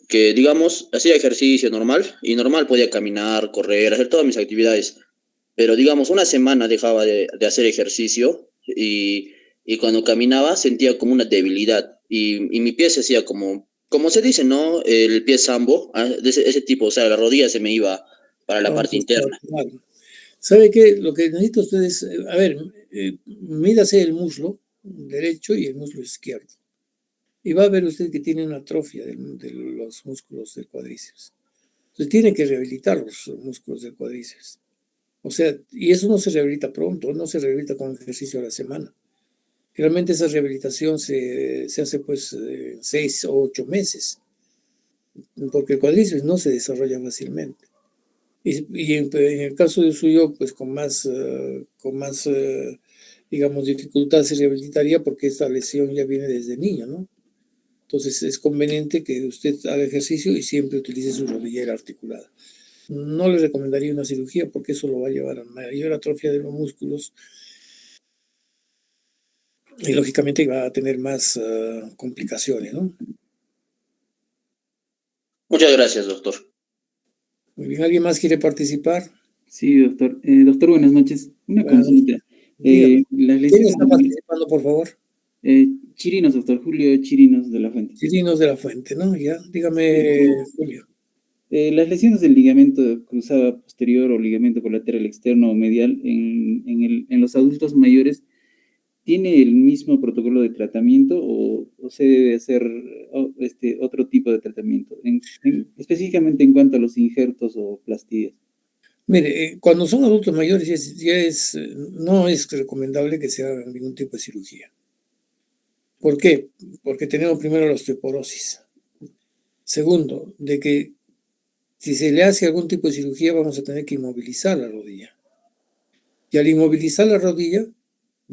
Que, digamos, hacía ejercicio normal y normal podía caminar, correr, hacer todas mis actividades. Pero, digamos, una semana dejaba de hacer ejercicio y cuando caminaba sentía como una debilidad y mi pie se hacía como se dice, ¿no? El pie sambo, de ese tipo, o sea, la rodilla se me iba para la parte interna. Claro. ¿Sabe qué? Lo que necesita usted es, a ver, mídase el muslo derecho y el muslo izquierdo. Y va a ver usted que tiene una atrofia de los músculos del cuádriceps. Entonces tiene que rehabilitar los músculos del cuádriceps. O sea, y eso no se rehabilita pronto, no se rehabilita con ejercicio a la semana. Realmente esa rehabilitación se hace pues 6 o 8 meses, porque el cuádriceps no se desarrolla fácilmente. Y en el caso de suyo, pues con más, digamos, dificultad se rehabilitaría porque esta lesión ya viene desde niño, ¿no? Entonces es conveniente que usted haga ejercicio y siempre utilice su rodillera articulada. No le recomendaría una cirugía porque eso lo va a llevar a mayor atrofia de los músculos y lógicamente va a tener más complicaciones, ¿no? Muchas gracias, doctor. Muy bien, ¿alguien más quiere participar? Sí, doctor. Doctor, buenas noches. Una consulta. Dígame. Las ¿Quién lesiones está participando, por favor? Chirinos, doctor. Julio Chirinos de la Fuente. Chirinos de la Fuente, ¿no? Ya, dígame, Julio. Las lesiones del ligamento cruzado posterior o ligamento colateral externo o medial en los adultos mayores, ¿tiene el mismo protocolo de tratamiento o se debe hacer otro tipo de tratamiento? Específicamente en cuanto a los injertos o plastillas. Mire, cuando son adultos mayores no es recomendable que se haga ningún tipo de cirugía. ¿Por qué? Porque tenemos primero la osteoporosis. Segundo, de que si se le hace algún tipo de cirugía vamos a tener que inmovilizar la rodilla. Y al inmovilizar la rodilla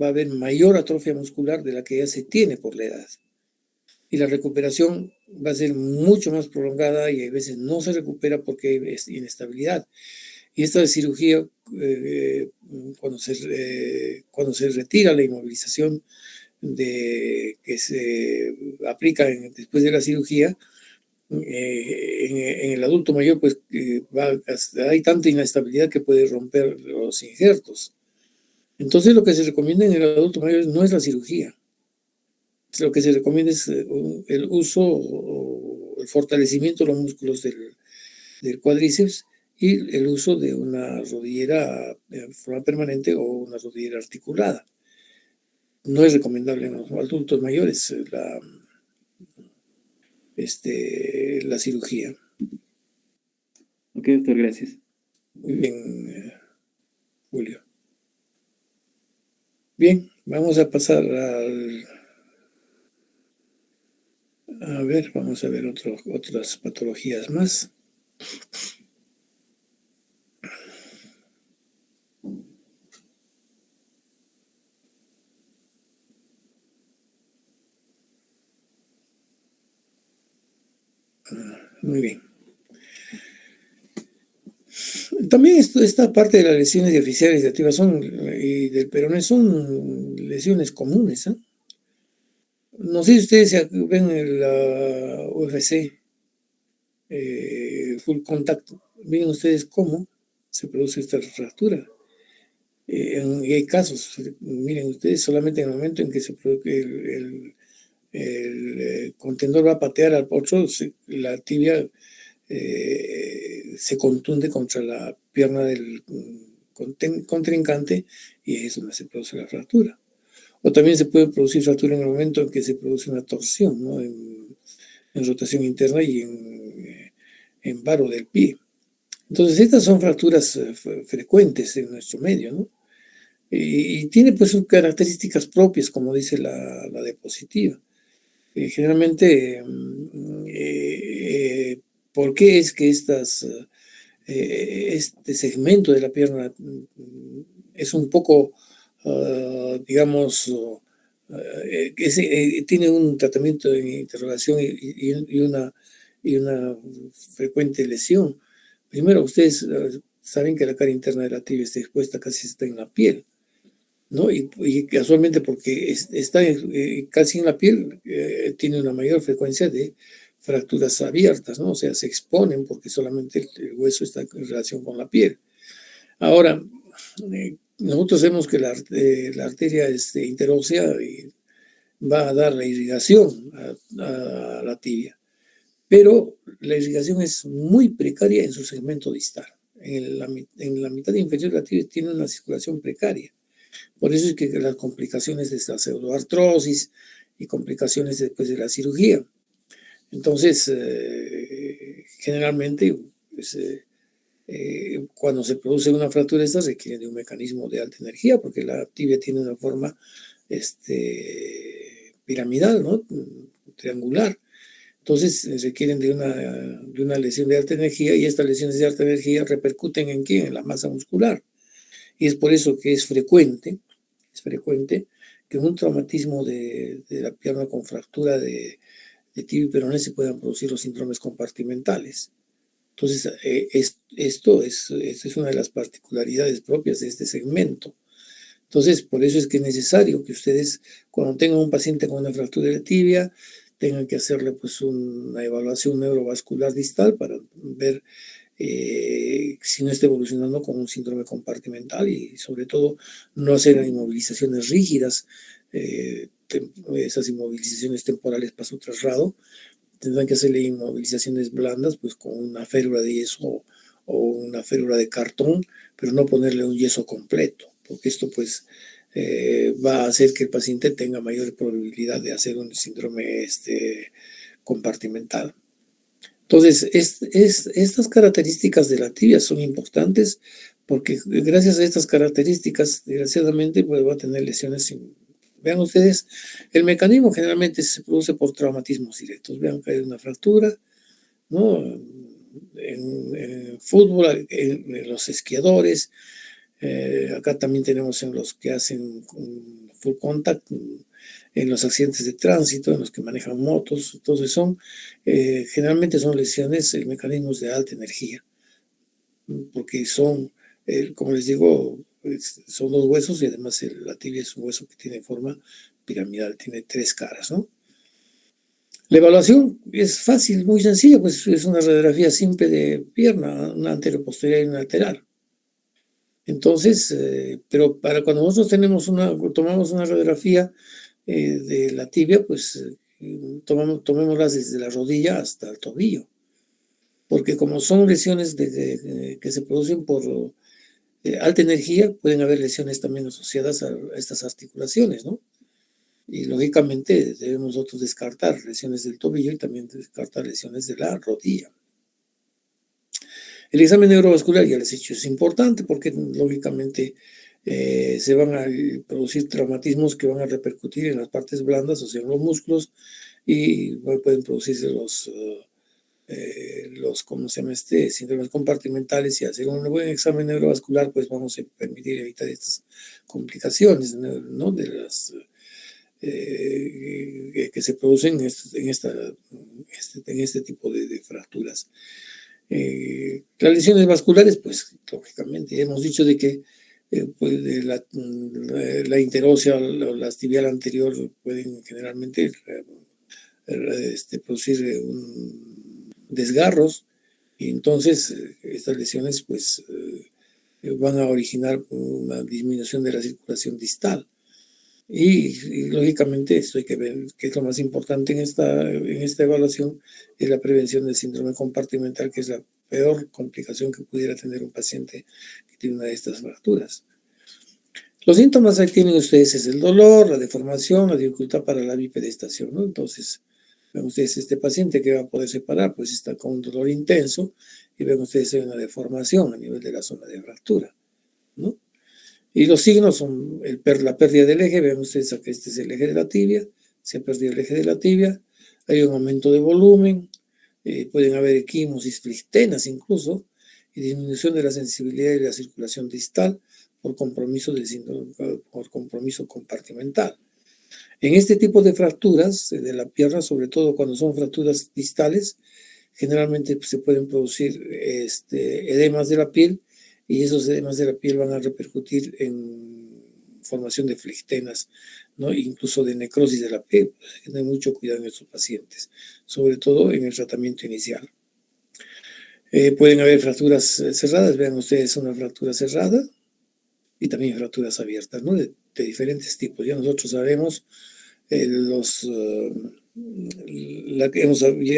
va a haber mayor atrofia muscular de la que ya se tiene por la edad. Y la recuperación va a ser mucho más prolongada y a veces no se recupera porque hay inestabilidad. Y esta cirugía, cuando se retira la inmovilización que se aplica después de la cirugía, en el adulto mayor, pues hay tanta inestabilidad que puede romper los injertos. Entonces, lo que se recomienda en el adulto mayor no es la cirugía. Lo que se recomienda es el uso o el fortalecimiento de los músculos del cuádriceps y el uso de una rodillera en forma permanente o una rodillera articulada. No es recomendable en los adultos mayores la cirugía. Ok, doctor, gracias. Muy bien, Julio. Bien, vamos a pasar vamos a ver otras patologías más. Muy bien. También esta parte de las lesiones diaficiales y activas y del peroné son lesiones comunes, ¿eh? No sé si ustedes ven la UFC, full contact, ven ustedes cómo se produce esta fractura. Y hay casos, miren ustedes, solamente en el momento en que se produce el contendor va a patear al otro, la tibia se contunde contra la pierna del contrincante y es donde se produce la fractura. O también se puede producir fractura en el momento en que se produce una torsión, ¿no? en rotación interna y en varo del pie. Entonces, estas son fracturas frecuentes en nuestro medio, ¿no? Y tiene pues sus características propias, como dice la diapositiva. Generalmente, ¿por qué es que este segmento de la pierna es un poco, digamos, tiene un tratamiento de interrogación y una frecuente lesión? Primero, ustedes saben que la cara interna de la tibia está expuesta, casi está en la piel, ¿no? Y casualmente porque está casi en la piel, tiene una mayor frecuencia de fracturas abiertas, ¿no? O sea, se exponen porque solamente el hueso está en relación con la piel. Ahora, nosotros vemos que la arteria interósea va a dar la irrigación a la tibia, pero la irrigación es muy precaria en su segmento distal. En la mitad inferior de la tibia tiene una circulación precaria. Por eso es que las complicaciones de esta pseudoartrosis y complicaciones después de la cirugía. Entonces, generalmente, pues, cuando se produce una fractura esta requiere de un mecanismo de alta energía porque la tibia tiene una forma piramidal, ¿no? Triangular. Entonces requieren de una lesión de alta energía, y estas lesiones de alta energía repercuten ¿en qué? En la masa muscular. Y es por eso que es frecuente que un traumatismo de la pierna con fractura de tibia y peroné se puedan producir los síndromes compartimentales. Entonces, esta es una de las particularidades propias de este segmento. Entonces, por eso es que es necesario que ustedes, cuando tengan un paciente con una fractura de tibia, tengan que hacerle pues una evaluación neurovascular distal para ver si no está evolucionando con un síndrome compartimental, y sobre todo no hacer inmovilizaciones rígidas, esas inmovilizaciones temporales paso traslado. Tendrán que hacerle inmovilizaciones blandas, pues con una férula de yeso o una férula de cartón, pero no ponerle un yeso completo, porque esto pues va a hacer que el paciente tenga mayor probabilidad de hacer un síndrome compartimental. Entonces, estas características de la tibia son importantes, porque gracias a estas características, desgraciadamente, pues va a tener lesiones. Vean ustedes, el mecanismo generalmente se produce por traumatismos directos. Vean que hay una fractura, ¿no? En fútbol, en los esquiadores, acá también tenemos en los que hacen full contact, en los accidentes de tránsito, en los que manejan motos. Entonces generalmente son lesiones, mecanismos de alta energía, porque son, como les digo, son dos huesos, y además la tibia es un hueso que tiene forma piramidal, tiene 3 caras, ¿no? La evaluación es fácil, muy sencilla, pues es una radiografía simple de pierna, una anteroposterior y una lateral. Entonces, pero para cuando nosotros tomamos una radiografía de la tibia, pues tomémoslas desde la rodilla hasta el tobillo, porque como son lesiones que se producen por alta energía, pueden haber lesiones también asociadas a estas articulaciones, ¿no? Y lógicamente debemos nosotros descartar lesiones del tobillo y también descartar lesiones de la rodilla. El examen neurovascular, ya les he dicho, es importante porque lógicamente se van a producir traumatismos que van a repercutir en las partes blandas, o sea, en los músculos, y pueden producirse ¿cómo se llama síndromes compartimentales. Y hacer un buen examen neurovascular, pues vamos a permitir evitar estas complicaciones, ¿no? De las que se producen en este tipo de fracturas. Las lesiones vasculares, pues lógicamente hemos dicho de que pues, la interósea o la tibial anterior pueden generalmente producir desgarros, y entonces estas lesiones pues van a originar una disminución de la circulación distal. Y lógicamente esto hay que ver, que es lo más importante en esta evaluación, es la prevención del síndrome compartimental, que es la peor complicación que pudiera tener un paciente que tiene una de estas fracturas. Los síntomas ahí tienen ustedes, es el dolor, la deformación, la dificultad para la bipedestación, ¿no? Entonces, ven ustedes este paciente que va a poderse parar, pues está con un dolor intenso, y ven ustedes hay una deformación a nivel de la zona de fractura, ¿no? Y los signos son la pérdida del eje. Vean ustedes que este es el eje de la tibia, se ha perdido el eje de la tibia, hay un aumento de volumen, pueden haber equimosis flictenas incluso, y disminución de la sensibilidad y la circulación distal por compromiso compartimental. En este tipo de fracturas de la pierna, sobre todo cuando son fracturas distales, generalmente se pueden producir edemas de la piel, y esos edemas de la piel van a repercutir en formación de flectenas, ¿no? Incluso de necrosis de la piel. Pues hay que tener mucho cuidado en estos pacientes, sobre todo en el tratamiento inicial. Pueden haber fracturas cerradas. Vean ustedes una fractura cerrada y también fracturas abiertas, ¿no? De diferentes tipos. Ya nosotros sabemos ya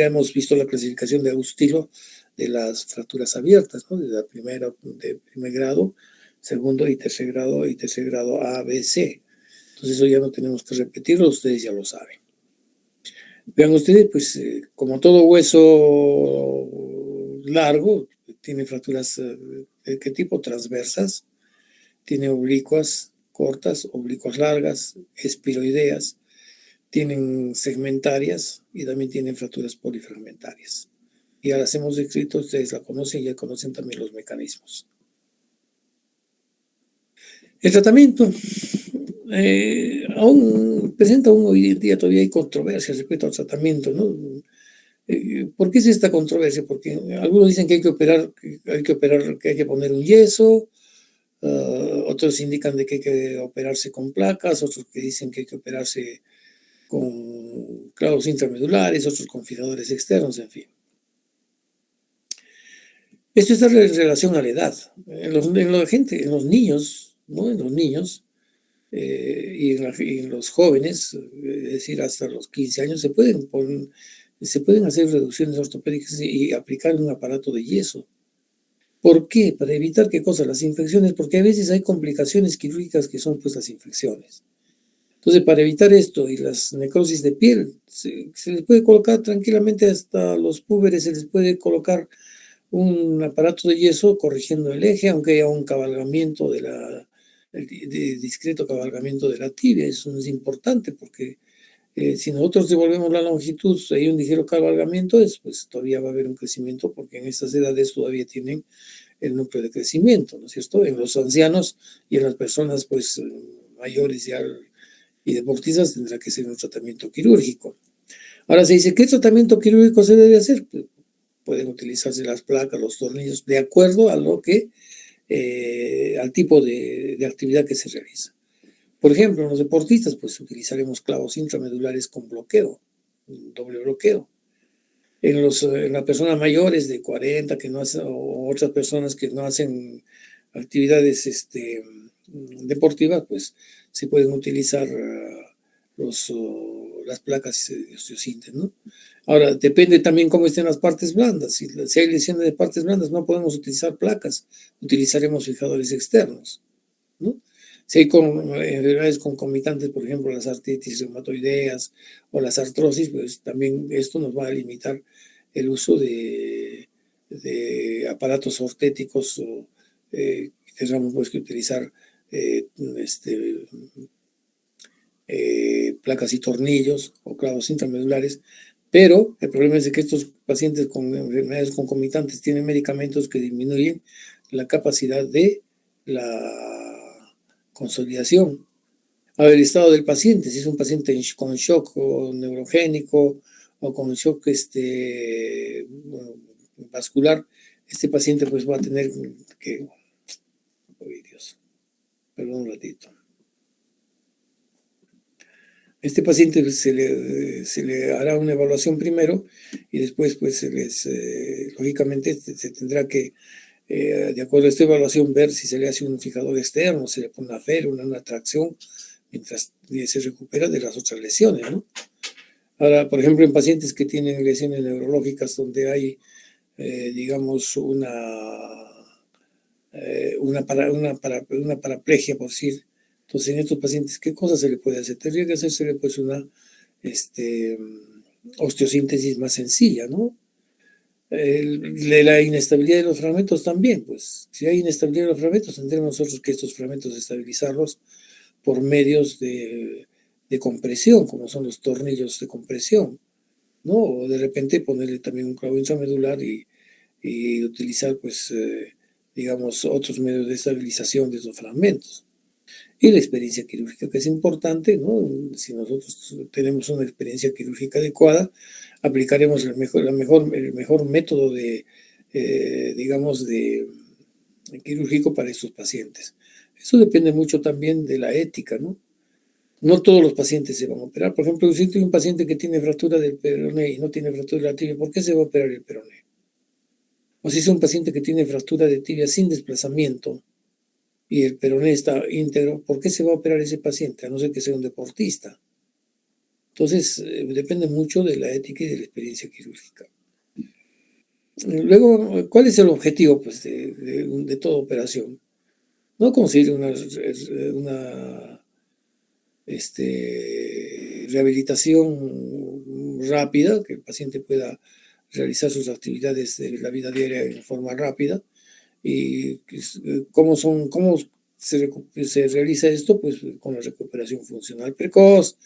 hemos visto la clasificación de Agustilo de las fracturas abiertas, ¿no? De primer grado, segundo y tercer grado A, B, C. Entonces eso ya no tenemos que repetirlo, ustedes ya lo saben. Vean ustedes, pues como todo hueso largo, tiene fracturas ¿de qué tipo? Transversas, tiene oblicuas cortas, oblicuas largas, espiroideas, tienen segmentarias y también tienen fracturas polifragmentarias. Ya las hemos descrito, ustedes la conocen y ya conocen también los mecanismos. El tratamiento aún hoy en día todavía hay controversias respecto al tratamiento, ¿no? ¿Por qué es esta controversia? Porque algunos dicen que hay que operar, que hay que poner un yeso, otros indican de que hay que operarse con placas, otros que dicen que hay que operarse con clavos intramedulares, otros con fijadores externos, en fin. Esto está en relación a la edad. En los niños, ¿no? En los niños y en los jóvenes, es decir, hasta los 15 años, se pueden hacer reducciones ortopédicas y aplicar un aparato de yeso. ¿Por qué? Para evitar qué cosa, las infecciones, porque a veces hay complicaciones quirúrgicas que son pues las infecciones. Entonces, para evitar esto y las necrosis de piel, se les puede colocar tranquilamente hasta los púberes, se les puede colocar un aparato de yeso corrigiendo el eje, aunque haya un cabalgamiento de discreto cabalgamiento de la tibia. Eso no es importante porque si nosotros devolvemos la longitud, hay un ligero cabalgamiento, pues todavía va a haber un crecimiento porque en estas edades todavía tienen el núcleo de crecimiento, ¿no es cierto? En los ancianos y en las personas pues mayores y deportistas tendrá que ser un tratamiento quirúrgico. Ahora se dice, ¿qué tratamiento quirúrgico se debe hacer? Pues, pueden utilizarse las placas, los tornillos, de acuerdo a lo que, al tipo de actividad que se realiza. Por ejemplo, en los deportistas, pues utilizaremos clavos intramedulares con bloqueo, doble bloqueo. En las personas mayores de 40 que no hacen, o otras personas que no hacen actividades deportivas, pues se pueden utilizar las placas osteocintes, ¿no? Ahora, depende también cómo estén las partes blandas. Si hay lesiones de partes blandas, no podemos utilizar placas, utilizaremos fijadores externos, ¿no? Si hay enfermedades concomitantes, por ejemplo, las artritis reumatoideas o las artrosis, pues también esto nos va a limitar el uso de aparatos ortéticos o tendremos pues que utilizar placas y tornillos o clavos intramedulares, pero el problema es que estos pacientes con enfermedades concomitantes tienen medicamentos que disminuyen la capacidad de la consolidación. A ver, el estado del paciente, si es un paciente con shock neurogénico o con shock vascular, este paciente pues va a tener que... ¡Ay, Dios! Perdón un ratito. Este paciente pues, se le hará una evaluación primero y después pues lógicamente se tendrá que, de acuerdo a esta evaluación, ver si se le hace un fijador externo, se le pone una férula, una tracción, mientras se recupera de las otras lesiones, ¿no? Ahora, por ejemplo, en pacientes que tienen lesiones neurológicas donde hay, digamos, una paraplegia, por decir. Entonces, en estos pacientes, ¿qué cosa se le puede hacer? Tendría que hacerse pues una osteosíntesis más sencilla, ¿no? La inestabilidad de los fragmentos también, pues si hay inestabilidad de los fragmentos, tendremos nosotros que estos fragmentos estabilizarlos por medios de compresión, como son los tornillos de compresión, ¿no? O de repente ponerle también un clavo intramedular y utilizar, pues, digamos, otros medios de estabilización de esos fragmentos. Y la experiencia quirúrgica, que es importante, ¿no? Si nosotros tenemos una experiencia quirúrgica adecuada, aplicaremos el mejor método digamos, quirúrgico para estos pacientes. Eso depende mucho también de la ética, ¿no? No todos los pacientes se van a operar. Por ejemplo, si hay un paciente que tiene fractura del peroné y no tiene fractura de la tibia, ¿por qué se va a operar el peroné? O si es un paciente que tiene fractura de tibia sin desplazamiento y el peroné está íntegro, ¿por qué se va a operar ese paciente? A no ser que sea un deportista. Entonces, depende mucho de la ética y de la experiencia quirúrgica. Luego, ¿cuál es el objetivo pues, de toda operación? No conseguir una rehabilitación rápida, que el paciente pueda realizar sus actividades de la vida diaria en forma rápida. ¿Y cómo se realiza esto? Pues con la recuperación funcional precoz,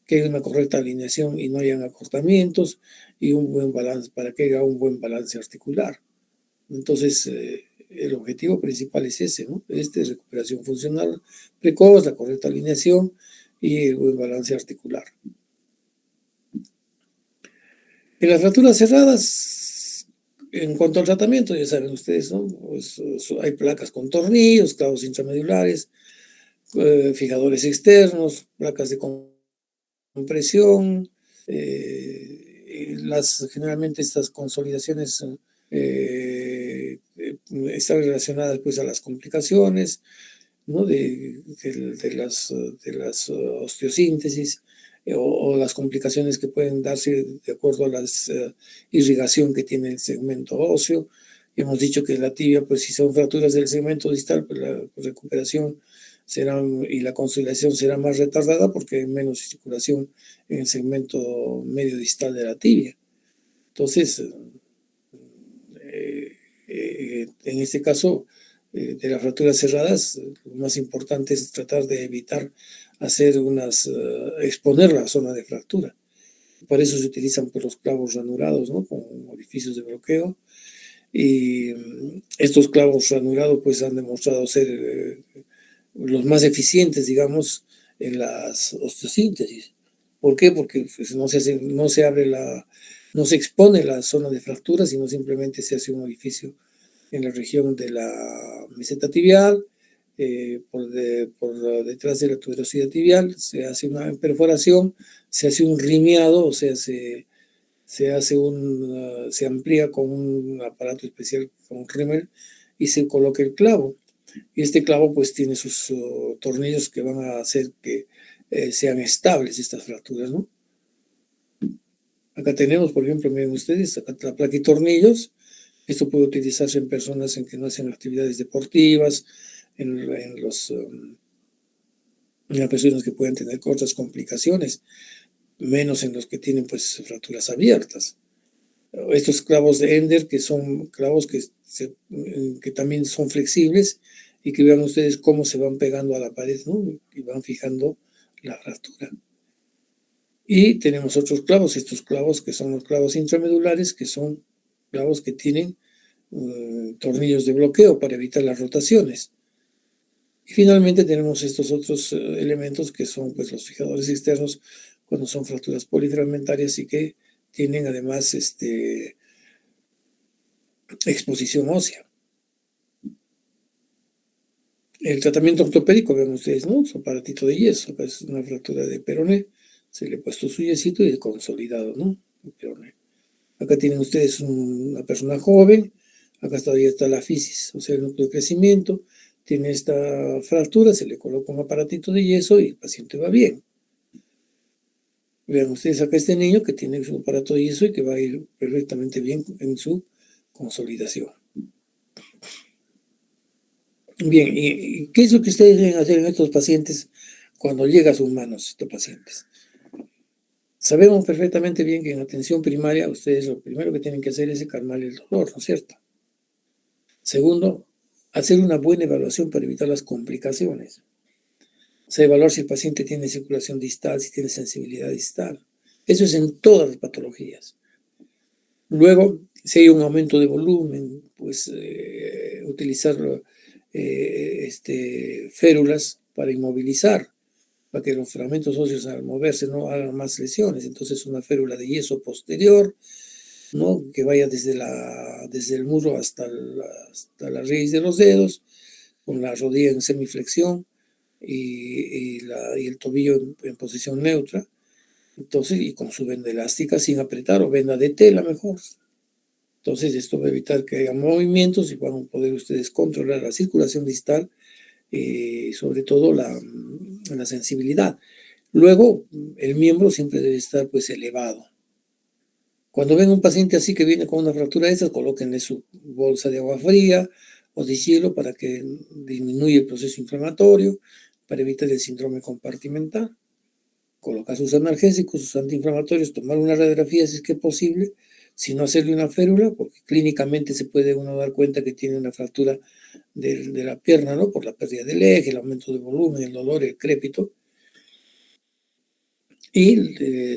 que haya una correcta alineación y no hayan acortamientos, y un buen balance, para que haya un buen balance articular. Entonces, el objetivo principal es ese, ¿no? Recuperación funcional precoz, la correcta alineación y el buen balance articular. En las fracturas cerradas, en cuanto al tratamiento, ya saben ustedes, ¿no? Pues, hay placas con tornillos, clavos intramedulares, fijadores externos, placas de compresión, generalmente estas consolidaciones están relacionadas pues a las complicaciones, ¿no? de las osteosíntesis o las complicaciones que pueden darse de acuerdo a la irrigación que tiene el segmento óseo. Hemos dicho que la tibia, pues si son fracturas del segmento distal, pues la recuperación y la consolidación será más retardada porque hay menos circulación en el segmento medio distal de la tibia. Entonces, en este caso, de las fracturas cerradas, lo más importante es tratar de evitar exponer la zona de fractura. Por eso se utilizan pues, los clavos ranurados, ¿no? Con orificios de bloqueo. Y estos clavos ranurados pues han demostrado ser los más eficientes, digamos, en las osteosíntesis. ¿Por qué? Porque pues, no se expone la zona de fractura, sino simplemente se hace un orificio en la región de la meseta tibial, por detrás de la tuberosidad tibial, se hace una perforación, se hace un rimiado, o sea, se amplía con un aparato especial, con un rímel, y se coloca el clavo. Y este clavo pues tiene sus tornillos que van a hacer que sean estables estas fracturas, ¿no? Acá tenemos, por ejemplo, miren ustedes, acá la placa y tornillos. Esto puede utilizarse en personas en que no hacen actividades deportivas, en las personas que pueden tener cortas complicaciones, menos en los que tienen pues fracturas abiertas. Estos clavos de Ender, que son clavos que también son flexibles y que vean ustedes cómo se van pegando a la pared, ¿no? Y van fijando la fractura. Y tenemos otros clavos, estos clavos que son los clavos intramedulares, que son clavos que tienen tornillos de bloqueo para evitar las rotaciones. Y finalmente tenemos estos otros elementos que son pues, los fijadores externos cuando son fracturas polifragmentarias y que tienen además exposición ósea. El tratamiento ortopédico, ven ustedes, ¿no? Su aparatito de yeso, acá es una fractura de peroné, se le ha puesto su yesito y consolidado, ¿no? El peroné. Acá tienen ustedes una persona joven, acá todavía está la fisis, o sea, el núcleo de crecimiento, tiene esta fractura, se le coloca un aparatito de yeso y el paciente va bien. Vean ustedes acá este niño que tiene su aparato de yeso y que va a ir perfectamente bien en su consolidación. Bien, ¿y qué es lo que ustedes deben hacer en estos pacientes cuando llega a sus manos estos pacientes? Sabemos perfectamente bien que en atención primaria ustedes lo primero que tienen que hacer es calmar el dolor, ¿no es cierto? Segundo, hacer una buena evaluación para evitar las complicaciones. O sea, evaluar si el paciente tiene circulación distal, si tiene sensibilidad distal. Eso es en todas las patologías. Luego, si hay un aumento de volumen, pues utilizar férulas para inmovilizar, para que los fragmentos óseos al moverse no hagan más lesiones. Entonces, una férula de yeso posterior, ¿no? Que vaya desde el muslo hasta la raíz de los dedos, con la rodilla en semiflexión y el tobillo en posición neutra. Entonces, y con su venda elástica sin apretar, o venda de tela mejor. Entonces, esto va a evitar que haya movimientos y van a poder ustedes controlar la circulación distal, sobre todo la sensibilidad. Luego, el miembro siempre debe estar pues elevado. Cuando ven un paciente así que viene con una fractura de esas, colóquenle su bolsa de agua fría o de hielo para que disminuya el proceso inflamatorio, para evitar el síndrome compartimental. Colocar sus analgésicos, sus antiinflamatorios, tomar una radiografía si es que es posible, si no hacerle una férula, porque clínicamente se puede uno dar cuenta que tiene una fractura de la pierna, ¿no? Por la pérdida del eje, el aumento de volumen, el dolor, el crépito. y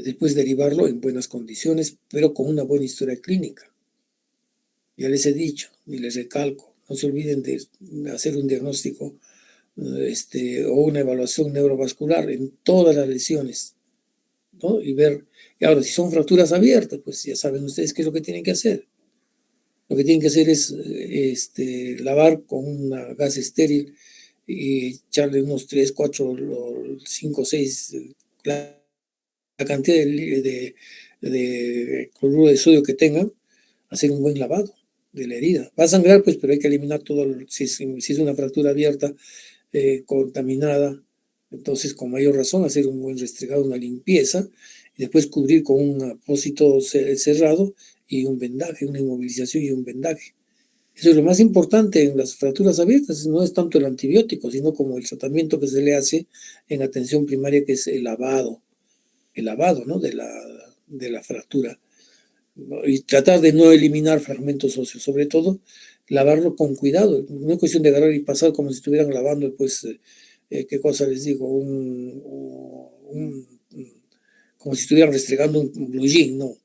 después derivarlo en buenas condiciones, pero con una buena historia clínica. Ya les he dicho y les recalco, no se olviden de hacer un diagnóstico o una evaluación neurovascular en todas las lesiones, ¿no? Y ver, y ahora si son fracturas abiertas, pues ya saben ustedes qué es lo que tienen que hacer. Lo que tienen que hacer es lavar con una gasa estéril y echarle unos 3, 4, 5, 6, la cantidad de cloruro de sodio que tengan, hacer un buen lavado de la herida. Va a sangrar, pues, pero hay que eliminar todo, si es una fractura abierta, contaminada, entonces con mayor razón hacer un buen restregado, una limpieza, y después cubrir con un apósito cerrado y un vendaje, una inmovilización y un vendaje. Eso es lo más importante en las fracturas abiertas, no es tanto el antibiótico, sino como el tratamiento que se le hace en atención primaria, que es el lavado, ¿no? de la fractura, ¿no? Y tratar de no eliminar fragmentos óseos, sobre todo lavarlo con cuidado, no es cuestión de agarrar y pasar como si estuvieran lavando, pues, ¿qué cosa les digo? Como si estuvieran restregando un blue jean, no.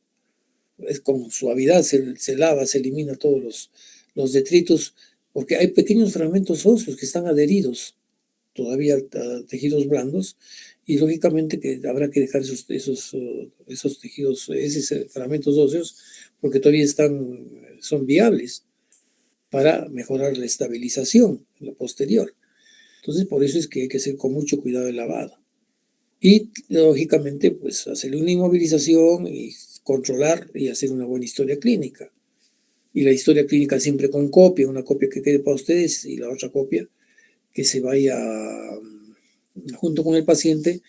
Es con suavidad, se lava, se elimina todos los detritos, porque hay pequeños fragmentos óseos que están adheridos todavía a tejidos blandos, y lógicamente que habrá que dejar esos tejidos, esos fragmentos óseos, porque todavía son viables para mejorar la estabilización en la posterior. Entonces, por eso es que hay que hacer con mucho cuidado el lavado. Y, lógicamente, pues hacerle una inmovilización y controlar y hacer una buena historia clínica. Y la historia clínica siempre con copia, una copia que quede para ustedes y la otra copia que se vaya junto con el paciente,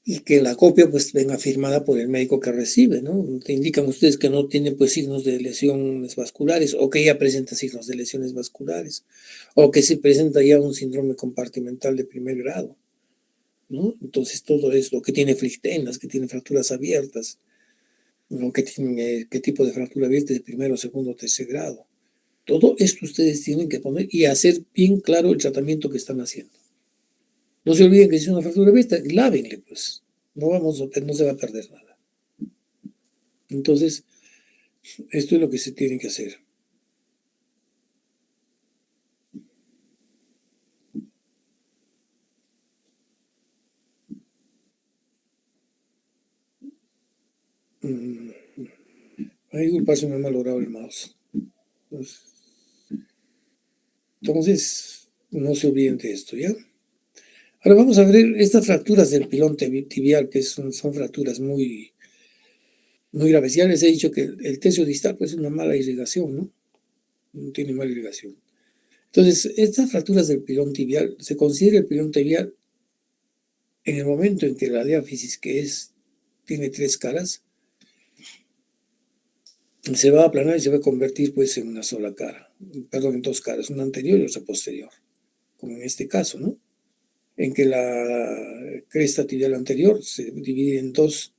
y que la copia pues venga firmada por el médico que recibe, ¿no? Te indican ustedes que no tienen pues signos de lesiones vasculares, o que ya presenta signos de lesiones vasculares, o que se presenta ya un síndrome compartimental de primer grado, ¿no? Entonces todo esto, que tiene flictenas, que tiene fracturas abiertas, ¿no? Que tiene qué tipo de fractura abierta de primero, segundo, tercer grado. Todo esto ustedes tienen que poner y hacer bien claro el tratamiento que están haciendo. No se olviden que si es una fractura abierta, lávenle, pues. No se va a perder nada. Entonces, esto es lo que se tiene que hacer. Ay, disculpa, se me ha malogrado el mouse. Entonces, no se olviden de esto, ¿ya? Ahora vamos a ver estas fracturas del pilón tibial, que son fracturas muy, muy graves. Ya les he dicho que el tercio distal pues, es una mala irrigación, ¿no? No tiene mala irrigación. Entonces, estas fracturas del pilón tibial, se considera el pilón tibial en el momento en que la diáfisis, tiene 3 caras, se va a aplanar y se va a convertir pues en una sola cara, perdón, en 2 caras, una anterior y otra posterior, como en este caso, ¿no? En que la cresta tibial anterior se divide en 2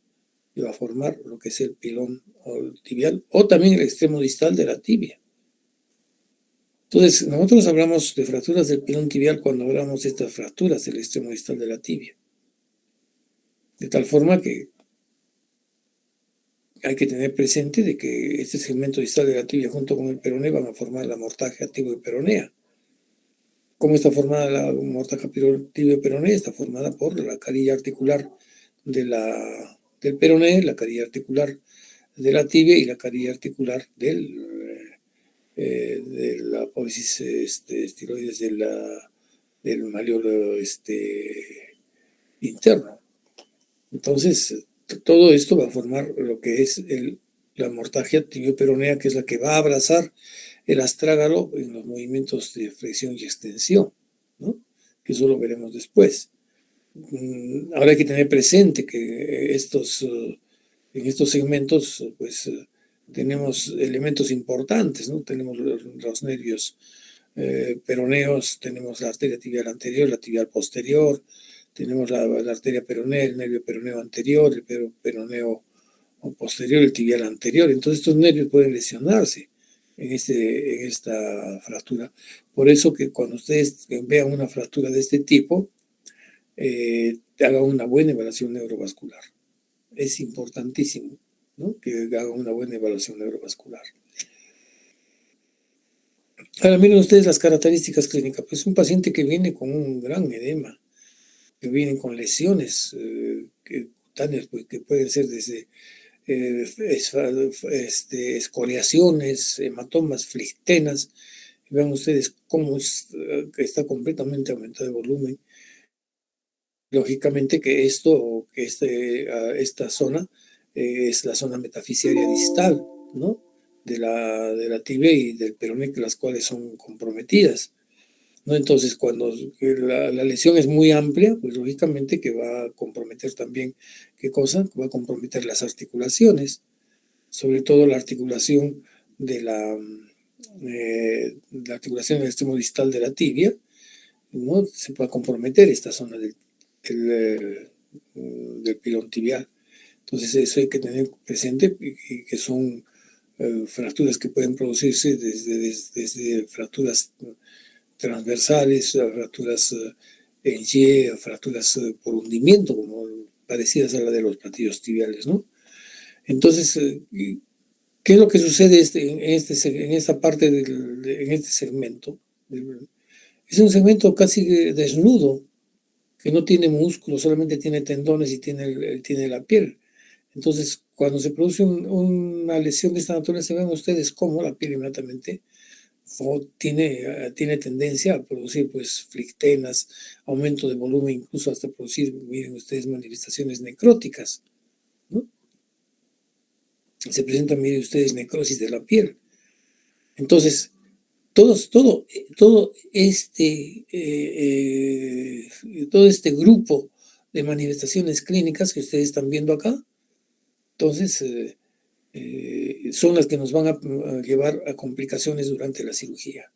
y va a formar lo que es el pilón tibial, o también el extremo distal de la tibia. Entonces, nosotros hablamos de fracturas del pilón tibial cuando hablamos de estas fracturas del extremo distal de la tibia. De tal forma que hay que tener presente de que este segmento distal de la tibia junto con el peroné van a formar la mortaja tibio-peronea. ¿Cómo está formada la mortaja tibio-peronea? Está formada por la carilla articular del peroné, la carilla articular de la tibia y la carilla articular de la apófisis estiloides del malleolo interno. Entonces, todo esto va a formar lo que es la mortaja tibio-peronea, que es la que va a abrazar el astrágalo en los movimientos de flexión y extensión, ¿no? Que eso lo veremos después. Ahora hay que tener presente que en estos segmentos, pues, tenemos elementos importantes, ¿no? Tenemos los nervios peroneos, tenemos la arteria tibial anterior, la tibial posterior, tenemos la arteria peronea, el nervio peroneo anterior, el peroneo posterior, el tibial anterior. Entonces estos nervios pueden lesionarse en esta fractura. Por eso que cuando ustedes vean una fractura de este tipo, haga una buena evaluación neurovascular. Es importantísimo, ¿no?, que haga una buena evaluación neurovascular. Ahora miren ustedes las características clínicas. Pues un paciente que viene con un gran edema, que vienen con lesiones cutáneas, pues, que pueden ser desde escoriaciones, hematomas, flictenas. Vean ustedes cómo está completamente aumentado el volumen. Lógicamente que esta zona es la zona metafisiaria distal, ¿no?, de la tibia y del peroné, las cuales son comprometidas, ¿no? Entonces, cuando la lesión es muy amplia, pues lógicamente que va a comprometer también, ¿qué cosa? Va a comprometer las articulaciones, sobre todo la articulación la articulación del extremo distal de la tibia, ¿no? Se va a comprometer esta zona del pilón tibial. Entonces, eso hay que tener presente, que son fracturas que pueden producirse desde fracturas transversales, a fracturas en Y, a fracturas por hundimiento, como parecidas a la de los platillos tibiales, ¿no? Entonces, ¿qué es lo que sucede en esta parte, en este segmento? Es un segmento casi desnudo, que no tiene músculo, solamente tiene tendones y tiene la piel. Entonces, cuando se produce una lesión de esta naturaleza, ven ustedes cómo la piel inmediatamente tiene tendencia a producir, pues, flictenas, aumento de volumen, incluso hasta producir, miren ustedes, manifestaciones necróticas, ¿no? Se presenta, miren ustedes, necrosis de la piel. Entonces, todo este grupo de manifestaciones clínicas que ustedes están viendo acá, entonces son las que nos van a llevar a complicaciones durante la cirugía.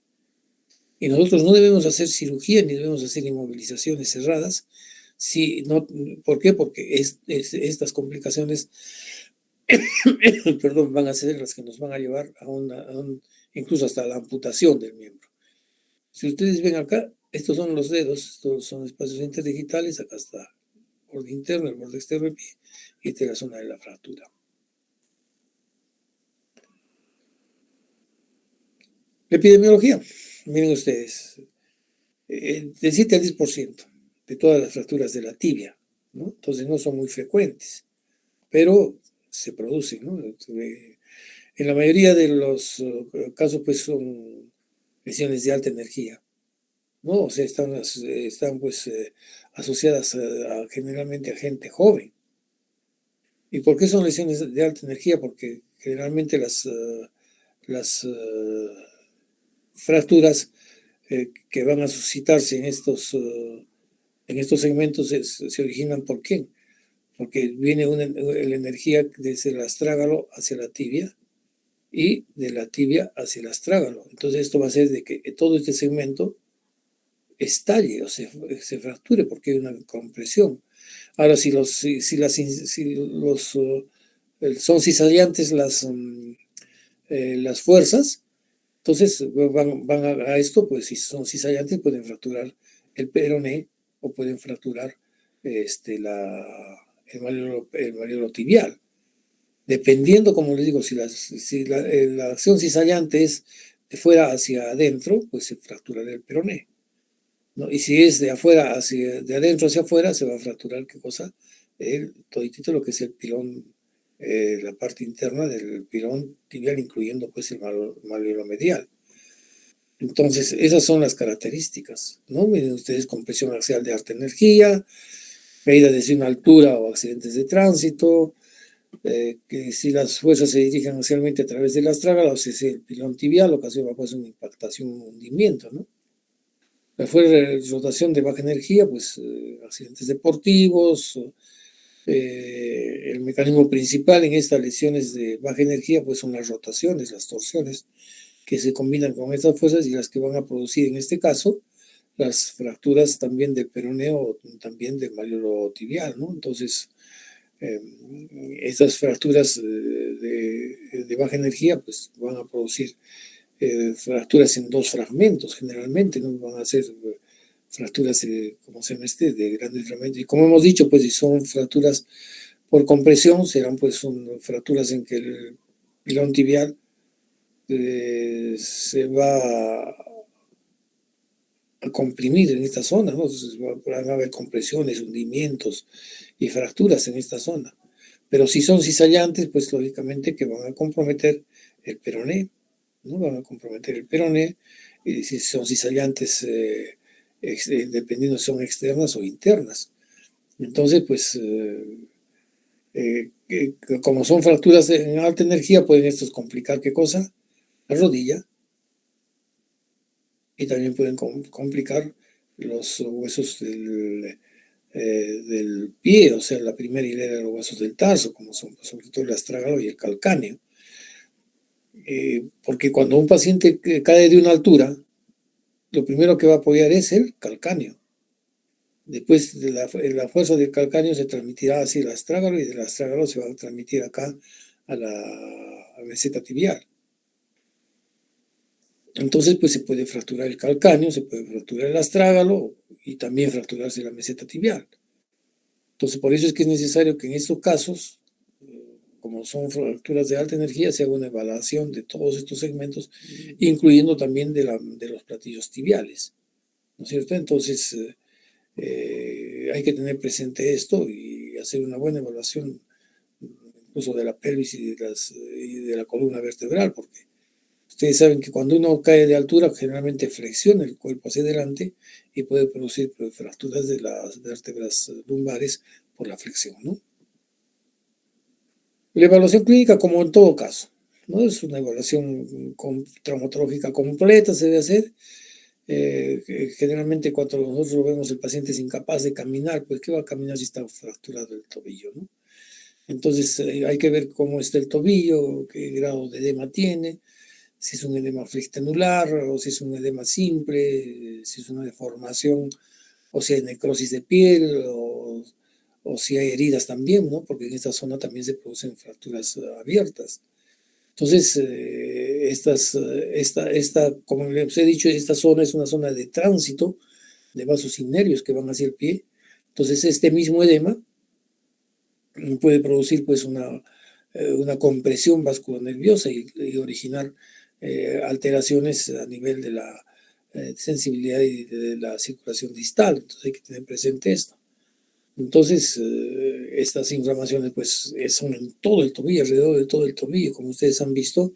Y nosotros no debemos hacer cirugía ni debemos hacer inmovilizaciones cerradas. ¿Por qué? Porque estas complicaciones perdón, van a ser las que nos van a llevar incluso hasta la amputación del miembro. Si ustedes ven acá, estos son los dedos, estos son espacios interdigitales, acá está el borde interno, el borde externo del pie, y esta es la zona de la fractura. La epidemiología, miren ustedes, del 7 al 10% de todas las fracturas de la tibia, ¿no? Entonces no son muy frecuentes, pero se producen, ¿no? En la mayoría de los casos, pues, son lesiones de alta energía, ¿no? O sea, están pues asociadas generalmente a gente joven. ¿Y por qué son lesiones de alta energía? Porque generalmente las fracturas que van a suscitarse en estos segmentos se originan ¿por qué? Porque viene la energía desde el astrágalo hacia la tibia y de la tibia hacia el astrágalo. Entonces esto va a hacer de que todo este segmento estalle o se fracture porque hay una compresión. Ahora, si son cizallantes las fuerzas, entonces van a esto, pues si son cizallantes pueden fracturar el peroné o pueden fracturar el malleolo tibial. Dependiendo, como les digo, si la acción cizallante es de fuera hacia adentro, pues se fracturará el peroné, ¿no? Y si es de adentro hacia afuera, se va a fracturar, ¿qué cosa? Toditito lo que es el pilón, la parte interna del pilón tibial, incluyendo pues el malleolo medial. Entonces, esas son las características, ¿no? Miren ustedes, compresión axial de alta energía, caída desde una altura o accidentes de tránsito, que si las fuerzas se dirigen axialmente a través del astrágalo, o sea, el pilón tibial ocasiona pues una impactación, un hundimiento, ¿no? La rotación de baja energía, pues accidentes deportivos. El mecanismo principal en estas lesiones de baja energía pues son las rotaciones, las torsiones que se combinan con estas fuerzas y las que van a producir en este caso las fracturas también del peroneo, también del malleolo tibial, ¿no? Entonces estas fracturas de baja energía pues van a producir fracturas en dos fragmentos generalmente, no van a ser fracturas, como se llama de grandes fragmentos. Y como hemos dicho, pues si son fracturas por compresión, serán pues fracturas en que el pilón tibial se va a comprimir en esta zona, ¿no? Entonces van a haber compresiones, hundimientos y fracturas en esta zona. Pero si son cisallantes, pues lógicamente que van a comprometer el peroné, ¿no? Van a comprometer el peroné, y si son cisallantes, dependiendo si son externas o internas. Entonces, pues, como son fracturas en alta energía, pueden estos complicar, ¿qué cosa? La rodilla. Y también pueden complicar los huesos del pie, o sea, la primera hilera de los huesos del tarso, como son sobre todo el astrágalo y el calcáneo. Porque cuando un paciente cae de una altura, lo primero que va a apoyar es el calcáneo. Después de la fuerza del calcáneo se transmitirá hacia el astrágalo y del astrágalo se va a transmitir acá a la meseta tibial. Entonces, pues se puede fracturar el calcáneo, se puede fracturar el astrágalo y también fracturarse la meseta tibial. Entonces, por eso es que es necesario que en estos casos, como son fracturas de alta energía, se haga una evaluación de todos estos segmentos, incluyendo también de los platillos tibiales, ¿no es cierto? Entonces, hay que tener presente esto y hacer una buena evaluación incluso de la pelvis y de la columna vertebral, porque ustedes saben que cuando uno cae de altura, generalmente flexiona el cuerpo hacia adelante y puede producir fracturas de las vértebras lumbares por la flexión, ¿no? La evaluación clínica, como en todo caso, ¿no? Es una evaluación traumatológica completa, se debe hacer. Generalmente cuando nosotros vemos el paciente es incapaz de caminar, pues ¿qué va a caminar si está fracturado el tobillo, ¿no? Entonces hay que ver cómo está el tobillo, qué grado de edema tiene, si es un edema flextenular o si es un edema simple, si es una deformación o si hay necrosis de piel o si hay heridas también, ¿no? Porque en esta zona también se producen fracturas abiertas. Entonces, como les he dicho, esta zona es una zona de tránsito de vasos y nervios que van hacia el pie. Entonces, este mismo edema puede producir pues una compresión vasculonerviosa y originar alteraciones a nivel de la sensibilidad y de la circulación distal. Entonces hay que tener presente esto. Entonces estas inflamaciones pues son en todo el tobillo, alrededor de todo el tobillo, como ustedes han visto.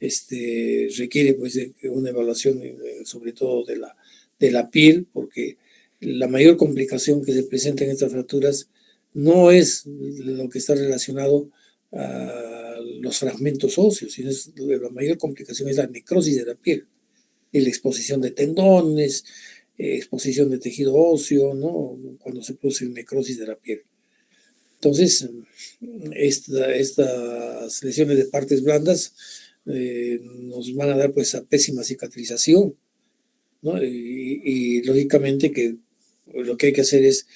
Requiere pues de una evaluación sobre todo de la piel, porque la mayor complicación que se presenta en estas fracturas no es lo que está relacionado a los fragmentos óseos, sino la mayor complicación es la necrosis de la piel y la exposición de tendones, exposición de tejido óseo, ¿no? Cuando se produce necrosis de la piel. Entonces, estas lesiones de partes blandas nos van a dar pues a pésima cicatrización, ¿no? Y lógicamente que lo que hay que hacer es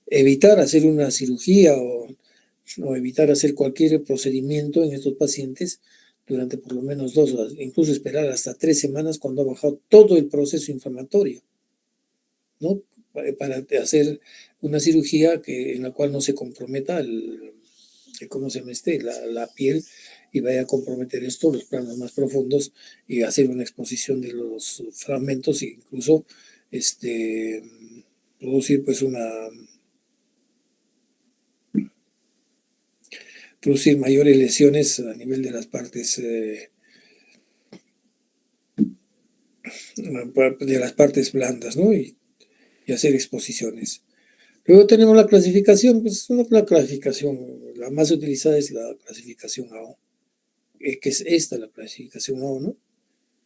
evitar hacer una cirugía o evitar hacer cualquier procedimiento en estos pacientes durante por lo menos 2 horas, incluso esperar hasta 3 semanas cuando ha bajado todo el proceso inflamatorio, ¿no? Para hacer una cirugía en la cual no se comprometa ¿cómo se llama la piel y vaya a comprometer los planos más profundos y hacer una exposición de los fragmentos e incluso producir pues producir mayores lesiones a nivel de las partes blandas, ¿no? Y hacer exposiciones. Luego tenemos la clasificación, pues la clasificación, la más utilizada es la clasificación AO, que es esta, la clasificación AO, ¿no?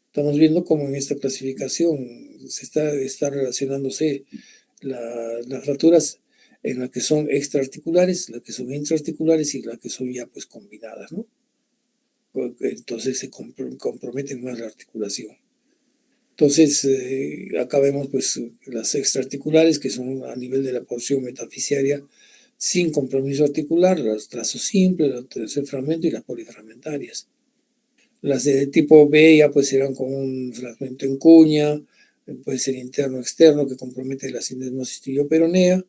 Estamos viendo cómo en esta clasificación está relacionándose las fracturas en las que son extraarticulares, las que son intraarticulares y las que son ya pues combinadas, ¿no? Entonces se comprometen más la articulación. Entonces, acá vemos pues las extraarticulares, que son a nivel de la porción metafisiaria sin compromiso articular, los trazos simples, los tercer fragmento y las polifragmentarias. Las de tipo B ya pues serán con un fragmento en cuña, puede ser interno o externo, que compromete la sindesmosis tibioperonea,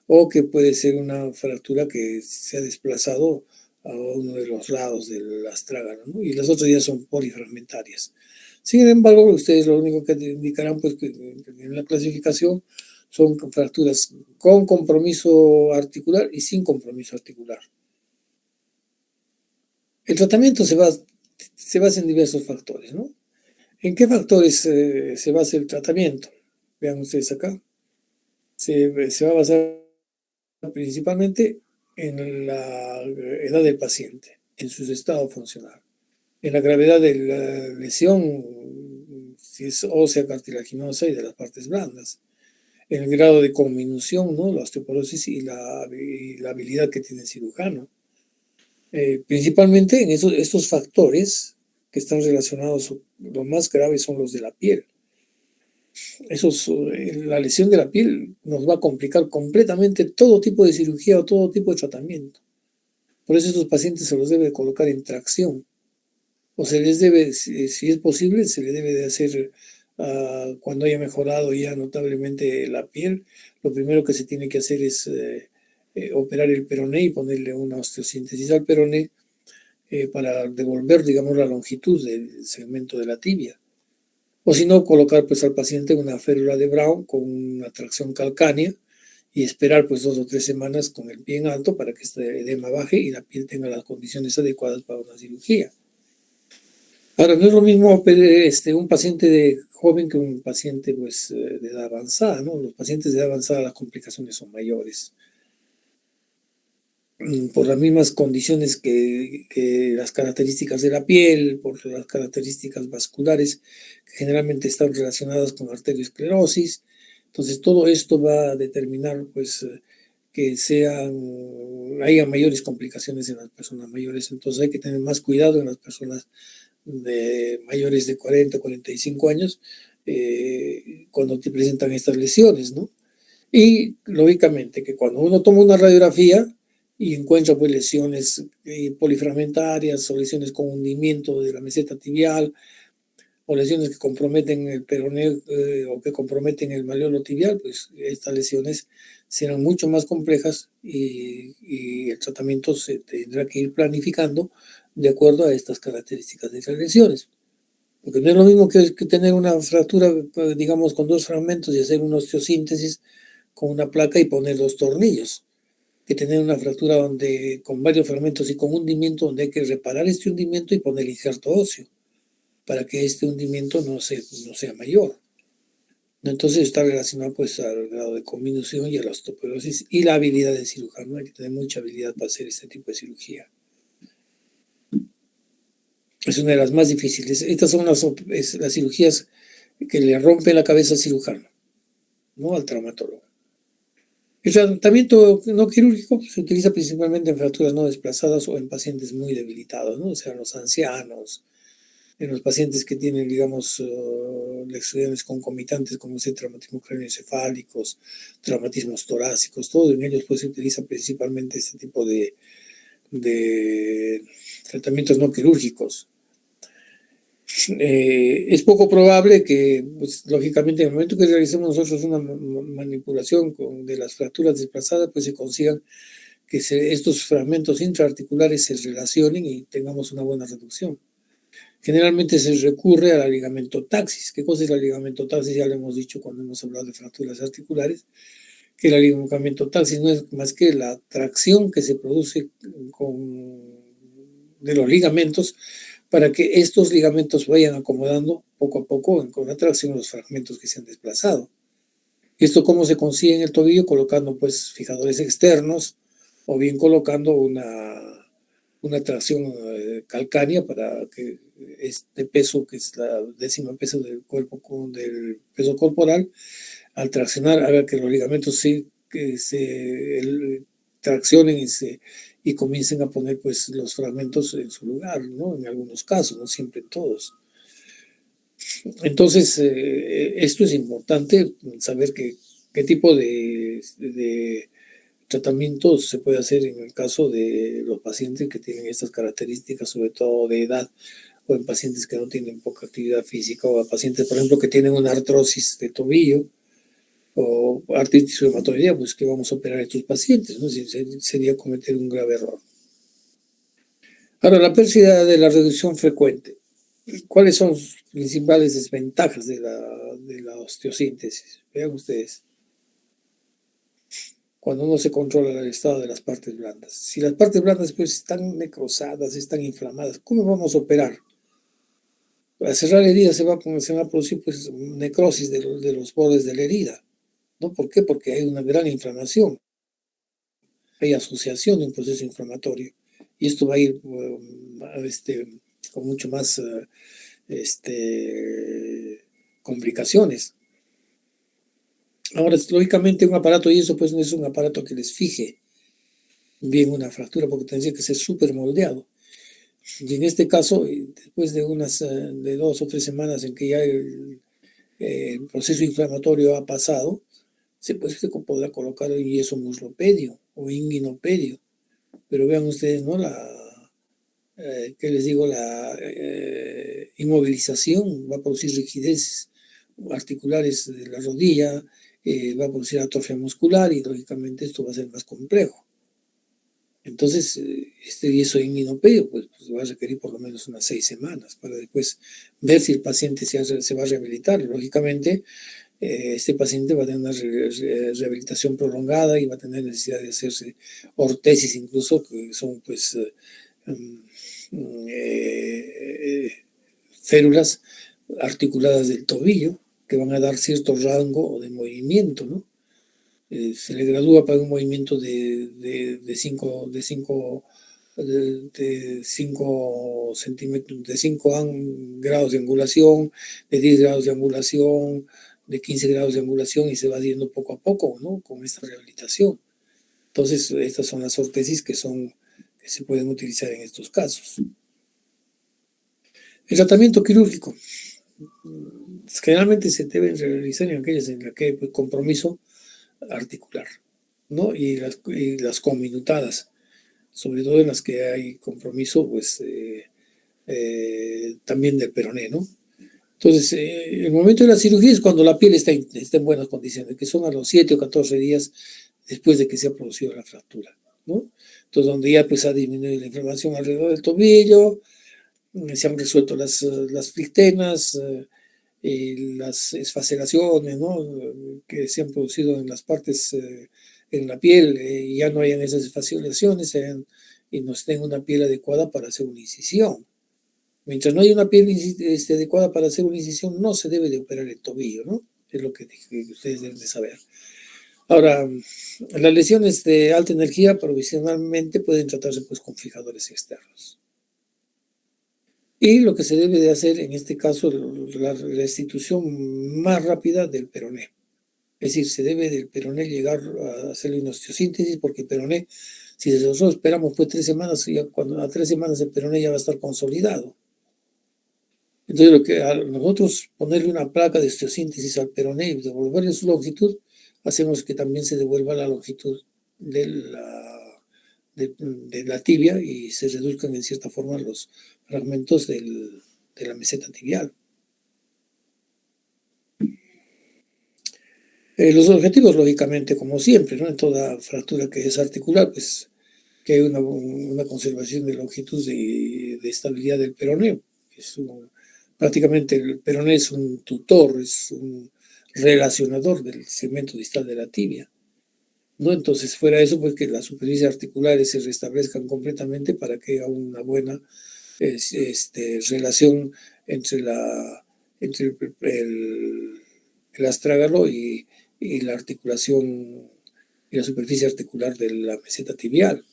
o que puede ser una fractura que se ha desplazado a uno de los lados del astrágalo, ¿no? Y las otras ya son polifragmentarias. Sin embargo, ustedes lo único que indicarán, pues, que en la clasificación son fracturas con compromiso articular y sin compromiso articular. El tratamiento se basa en diversos factores, ¿no? ¿En qué factores se basa el tratamiento? Vean ustedes acá. Se va a basar principalmente en la edad del paciente, en su estado funcional, en la gravedad de la lesión, si es ósea, cartilaginosa y de las partes blandas, en el grado de conminución, ¿no? La osteoporosis y la habilidad que tiene el cirujano. Principalmente en estos factores que están relacionados, lo más grave son los de la piel. La lesión de la piel nos va a complicar completamente todo tipo de cirugía o todo tipo de tratamiento. Por eso estos pacientes se los debe colocar en tracción. O se les debe, si es posible, se le debe de hacer, cuando haya mejorado ya notablemente la piel, lo primero que se tiene que hacer es operar el peroné y ponerle una osteosíntesis al peroné para devolver, digamos, la longitud del segmento de la tibia. O si no, colocar pues al paciente una férula de Brown con una tracción calcánea y esperar pues 2 o 3 semanas con el pie en alto para que este edema baje y la piel tenga las condiciones adecuadas para una cirugía. Ahora, no es lo mismo un paciente joven que un paciente pues, de edad avanzada, ¿no? Los pacientes de edad avanzada las complicaciones son mayores. Por las mismas condiciones que las características de la piel, por las características vasculares que generalmente están relacionadas con arteriosclerosis. Entonces, todo esto va a determinar pues, que haya mayores complicaciones en las personas mayores. Entonces, hay que tener más cuidado en las personas mayores de 40 o 45 años cuando te presentan estas lesiones, ¿no? Y, lógicamente, que cuando uno toma una radiografía y encuentra pues lesiones polifragmentarias o lesiones con hundimiento de la meseta tibial o lesiones que comprometen el peroné o que comprometen el malleolo tibial, pues estas lesiones serán mucho más complejas y el tratamiento se tendrá que ir planificando de acuerdo a estas características de las lesiones. Porque no es lo mismo que tener una fractura, digamos, con 2 fragmentos y hacer una osteosíntesis con una placa y poner 2 tornillos, que tener una fractura con varios fragmentos y con hundimiento donde hay que reparar este hundimiento y poner injerto óseo para que este hundimiento no sea mayor. Entonces está relacionado pues al grado de conminución y a la osteoporosis y la habilidad del cirujano. Hay que tener mucha habilidad para hacer este tipo de cirugía. Es una de las más difíciles. Estas son las cirugías que le rompen la cabeza al cirujano, no al traumatólogo. El tratamiento no quirúrgico se utiliza principalmente en fracturas no desplazadas o en pacientes muy debilitados, ¿no? O sea, en los ancianos, en los pacientes que tienen, digamos, lesiones concomitantes como traumatismos craneoencefálicos, traumatismos torácicos, todo en ellos pues se utiliza principalmente este tipo de tratamientos no quirúrgicos. Es poco probable que, pues, lógicamente, en el momento que realicemos nosotros una manipulación de las fracturas desplazadas, pues se consigan que estos fragmentos intraarticulares se relacionen y tengamos una buena reducción. Generalmente se recurre a la ligamentotaxis. ¿Qué cosa es la ligamentotaxis? Ya lo hemos dicho cuando hemos hablado de fracturas articulares, que la ligamentotaxis no es más que la tracción que se produce de los ligamentos para que estos ligamentos vayan acomodando poco a poco con la tracción los fragmentos que se han desplazado. ¿Esto cómo se consigue en el tobillo? Colocando pues fijadores externos o bien colocando una tracción calcánea para que este peso, que es la décima peso del cuerpo del peso corporal, al traccionar haga que los ligamentos se traccionen y comiencen a poner pues los fragmentos en su lugar, ¿no? En algunos casos, no siempre en todos. Entonces, esto es importante, saber qué tipo de tratamiento se puede hacer en el caso de los pacientes que tienen estas características, sobre todo de edad o en pacientes que no tienen poca actividad física, o a pacientes, por ejemplo, que tienen una artrosis de tobillo o artritis reumatoidea, pues que vamos a operar a estos pacientes, ¿no? Sería cometer un grave error. Ahora, la pérdida de la reducción frecuente. ¿Cuáles son sus principales desventajas de la osteosíntesis? Vean ustedes. Cuando no se controla el estado de las partes blandas. Si las partes blandas pues están necrosadas, están inflamadas, ¿cómo vamos a operar? Al cerrar la herida se va a producir pues necrosis de los bordes de la herida, ¿no? ¿Por qué? Porque hay una gran inflamación, hay asociación de un proceso inflamatorio y esto va a ir con mucho más complicaciones. Ahora, lógicamente un aparato y eso pues no es un aparato que les fije bien una fractura porque tendría que ser súper moldeado. Y en este caso, después de de 2 o 3 semanas en que ya el proceso inflamatorio ha pasado, se podrá colocar un yeso muslopedio o inguinopedio. Pero vean ustedes, ¿no? ¿Qué les digo? La inmovilización va a producir rigidez articulares de la rodilla, va a producir atrofia muscular y lógicamente esto va a ser más complejo. Entonces, este yeso inguinopedio pues va a requerir por lo menos unas 6 semanas para después ver si el paciente se va a rehabilitar. Lógicamente, este paciente va a tener una rehabilitación prolongada y va a tener necesidad de hacerse ortesis incluso, que son pues férulas articuladas del tobillo que van a dar cierto rango de movimiento, ¿no? Se le gradúa para un movimiento de 5 centímetros, de 5 grados de angulación, de 10 grados de angulación, de 15 grados de angulación y se va yendo poco a poco, ¿no? Con esta rehabilitación. Entonces, estas son las ortesis que se pueden utilizar en estos casos. El tratamiento quirúrgico. Generalmente se deben realizar en aquellas en las que hay compromiso articular, ¿no? Y las conminutadas, sobre todo en las que hay compromiso, pues, también del peroné, ¿no? Entonces, el momento de la cirugía es cuando la piel está en buenas condiciones, que son a los 7 o 14 días después de que se ha producido la fractura, ¿no? Entonces, donde ya pues ha disminuido la inflamación alrededor del tobillo, se han resuelto las flictenas, las esfacelaciones, ¿no? Que se han producido en las partes, en la piel, y ya no hayan esas esfacelaciones y no estén una piel adecuada para hacer una incisión. Mientras no haya una piel adecuada para hacer una incisión, no se debe de operar el tobillo, ¿no? Es lo que ustedes deben de saber. Ahora, las lesiones de alta energía provisionalmente pueden tratarse pues con fijadores externos. Y lo que se debe de hacer en este caso, la restitución más rápida del peroné. Es decir, se debe del peroné llegar a hacerle una osteosíntesis, porque el peroné, si nosotros esperamos pues 3 semanas, ya cuando a 3 semanas el peroné ya va a estar consolidado. Entonces, a nosotros ponerle una placa de osteosíntesis al peroné y devolverle su longitud, hacemos que también se devuelva la longitud de la tibia y se reduzcan en cierta forma los fragmentos de la meseta tibial. Los objetivos, lógicamente, como siempre, ¿no? En toda fractura que es articular, pues que hay una conservación de longitud de estabilidad del peroné. Prácticamente el peroné es un tutor, es un relacionador del segmento distal de la tibia, ¿no? Entonces, fuera de eso, pues que las superficies articulares se restablezcan completamente para que haya una buena relación entre el astrágalo y la articulación y la superficie articular de la meseta tibial.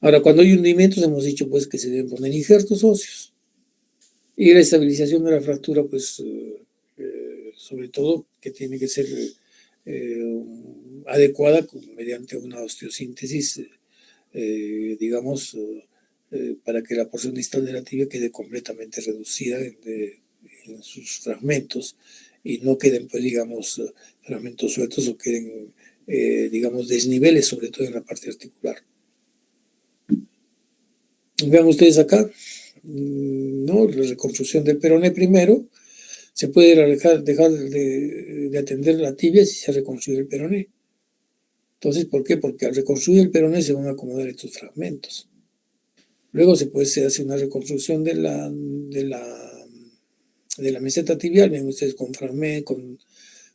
Ahora, cuando hay hundimientos, hemos dicho pues que se deben poner injertos óseos. Y la estabilización de la fractura, pues, sobre todo, que tiene que ser adecuada mediante una osteosíntesis, digamos, para que la porción distal de la tibia quede completamente reducida en sus fragmentos y no queden, pues, digamos, fragmentos sueltos o queden, digamos, desniveles, sobre todo en la parte articular. Vean ustedes acá, ¿no? La reconstrucción del peroné primero. Se puede dejar de atender la tibia si se reconstruye el peroné. Entonces, ¿por qué? Porque al reconstruir el peroné se van a acomodar estos fragmentos. Luego se hace una reconstrucción de la meseta tibial, ven ustedes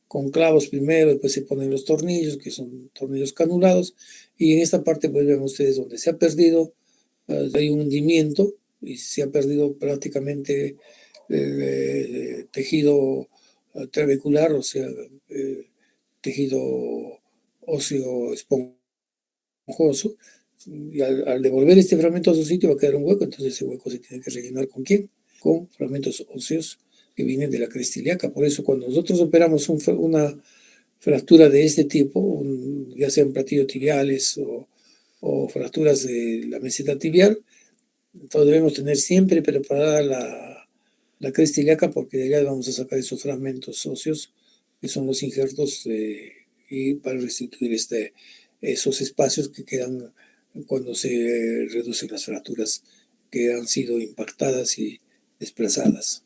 con clavos primero, después se ponen los tornillos, que son tornillos canulados, y en esta parte pues ven ustedes donde se ha perdido, hay un hundimiento y se ha perdido prácticamente el tejido trabecular, o sea, tejido óseo esponjoso, y al devolver este fragmento a su sitio va a quedar un hueco, entonces ese hueco se tiene que rellenar ¿con quién? Con fragmentos óseos que vienen de la cresta ilíaca. Por eso cuando nosotros operamos una fractura de este tipo, ya sean platillos tibiales o fracturas de la meseta tibial, entonces debemos tener siempre preparada la cresta ilíaca, porque de allá vamos a sacar esos fragmentos óseos que son los injertos y para restituir esos espacios que quedan cuando se reducen las fracturas que han sido impactadas y desplazadas.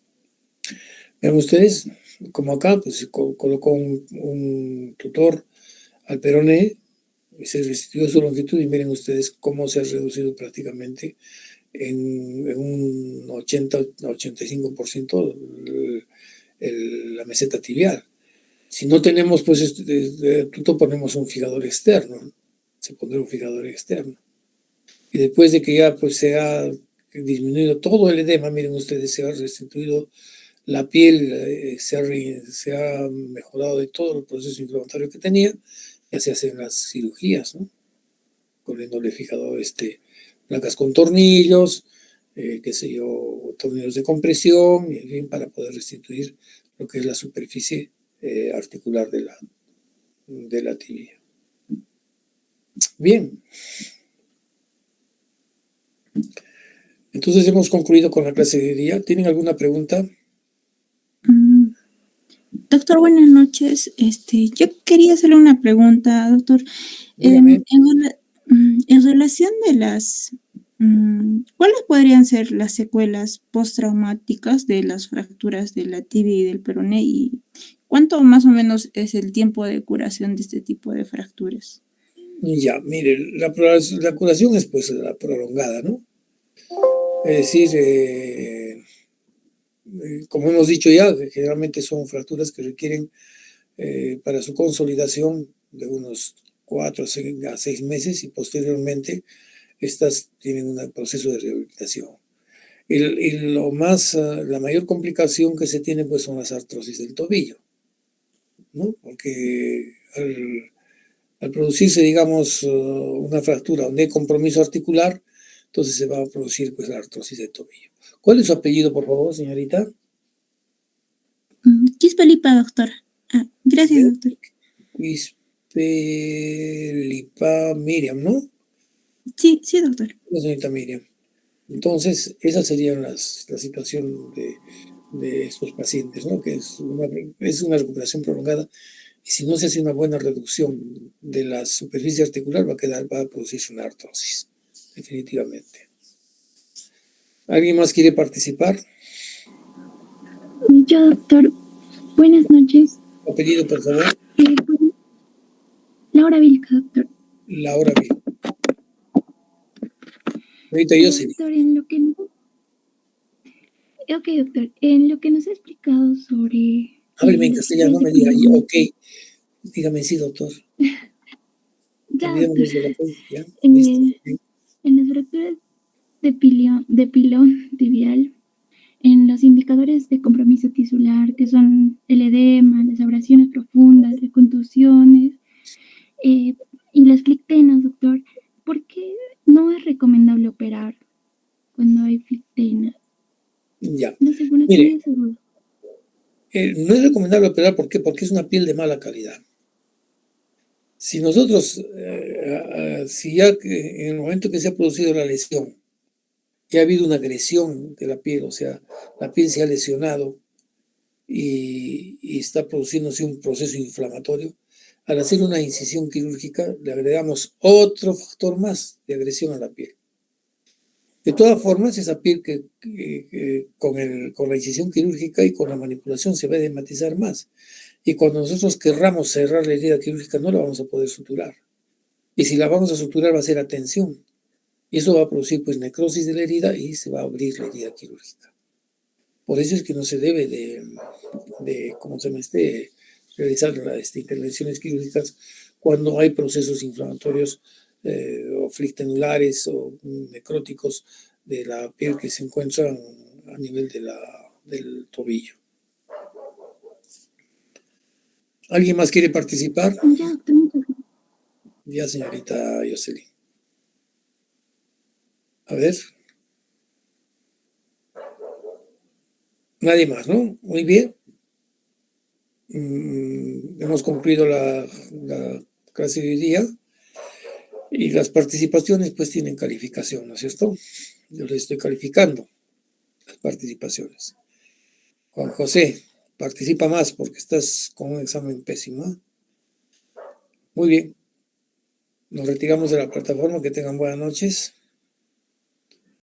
Vean ustedes, como acá, pues se colocó un tutor al peroné, se restituyó su longitud y miren ustedes cómo se ha reducido prácticamente en un 80-85% la meseta tibial. Si no tenemos pues tutor, ponemos un fijador externo, se pondrá un fijador externo. Y después de que ya pues se ha disminuido todo el edema, miren ustedes, se ha restituido la piel, se ha mejorado de todo el proceso inflamatorio que tenía, ya se hacen las cirugías, ¿no? Poniéndole fijador, placas con tornillos, qué sé yo, tornillos de compresión, en fin, para poder restituir lo que es la superficie articular de la tibia. Bien. Entonces hemos concluido con la clase de día. ¿Tienen alguna pregunta? Doctor, buenas noches. Yo quería hacerle una pregunta, doctor. En relación de ¿cuáles podrían ser las secuelas postraumáticas de las fracturas de la tibia y del peroné? ¿Y cuánto más o menos es el tiempo de curación de este tipo de fracturas? Ya, mire, la curación es pues la prolongada, ¿no? Es decir, como hemos dicho ya, generalmente son fracturas que requieren para su consolidación de unos 4 a 6 meses, y posteriormente estas tienen un proceso de rehabilitación. La mayor complicación que se tiene pues son las artrosis del tobillo, ¿no? Porque al producirse, digamos, una fractura donde hay compromiso articular, entonces se va a producir pues la artrosis del tobillo. ¿Cuál es su apellido, por favor, señorita? Quispelipa, doctor. Gracias, doctor. Quispelipa Miriam, ¿no? Sí, doctor. La señorita Miriam. Entonces, esa sería la situación de estos pacientes, ¿no? Que es una recuperación prolongada. Y si no se hace una buena reducción de la superficie articular, va a producirse una artrosis, definitivamente. ¿Alguien más quiere participar? Yo, doctor. Buenas noches. Apellido, por favor. Laura Vilca, doctor. Laura Vilca. Ahorita yo sí. Doctor, Ok, doctor. En lo que nos ha explicado sobre... Hábleme en castellano, no me diga, ok. Dígame sí, doctor. Ya, doctor. En las fracturas de pilón tibial, en los indicadores de compromiso tisular, que son el edema, las abrasiones profundas, las contusiones y las flictenas, doctor, ¿por qué no es recomendable operar cuando hay flictenas? Ya. No sé, bueno, mire, no es recomendable operar, ¿por qué? Porque es una piel de mala calidad. Si nosotros, si ya en el momento que se ha producido la lesión, ya ha habido una agresión de la piel, o sea, la piel se ha lesionado y está produciéndose un proceso inflamatorio, al hacer una incisión quirúrgica le agregamos otro factor más de agresión a la piel. De todas formas, esa piel con la incisión quirúrgica y con la manipulación se va a edematizar más. Y cuando nosotros querramos cerrar la herida quirúrgica, no la vamos a poder suturar. Y si la vamos a suturar, va a ser a tensión. Y eso va a producir, pues, necrosis de la herida y se va a abrir la herida quirúrgica. Por eso es que no se debe realizar intervenciones quirúrgicas cuando hay procesos inflamatorios o flictenulares o necróticos de la piel que se encuentran a nivel del tobillo. ¿Alguien más quiere participar? Ya, doctor, muchas gracias. Ya, señorita Jocelyn. A ver. Nadie más, ¿no? Muy bien. Hemos concluido la clase de hoy día. Y las participaciones pues tienen calificación, ¿no es cierto? Yo les estoy calificando las participaciones. Juan José, participa más porque estás con un examen pésimo, ¿eh? Muy bien. Nos retiramos de la plataforma. Que tengan buenas noches.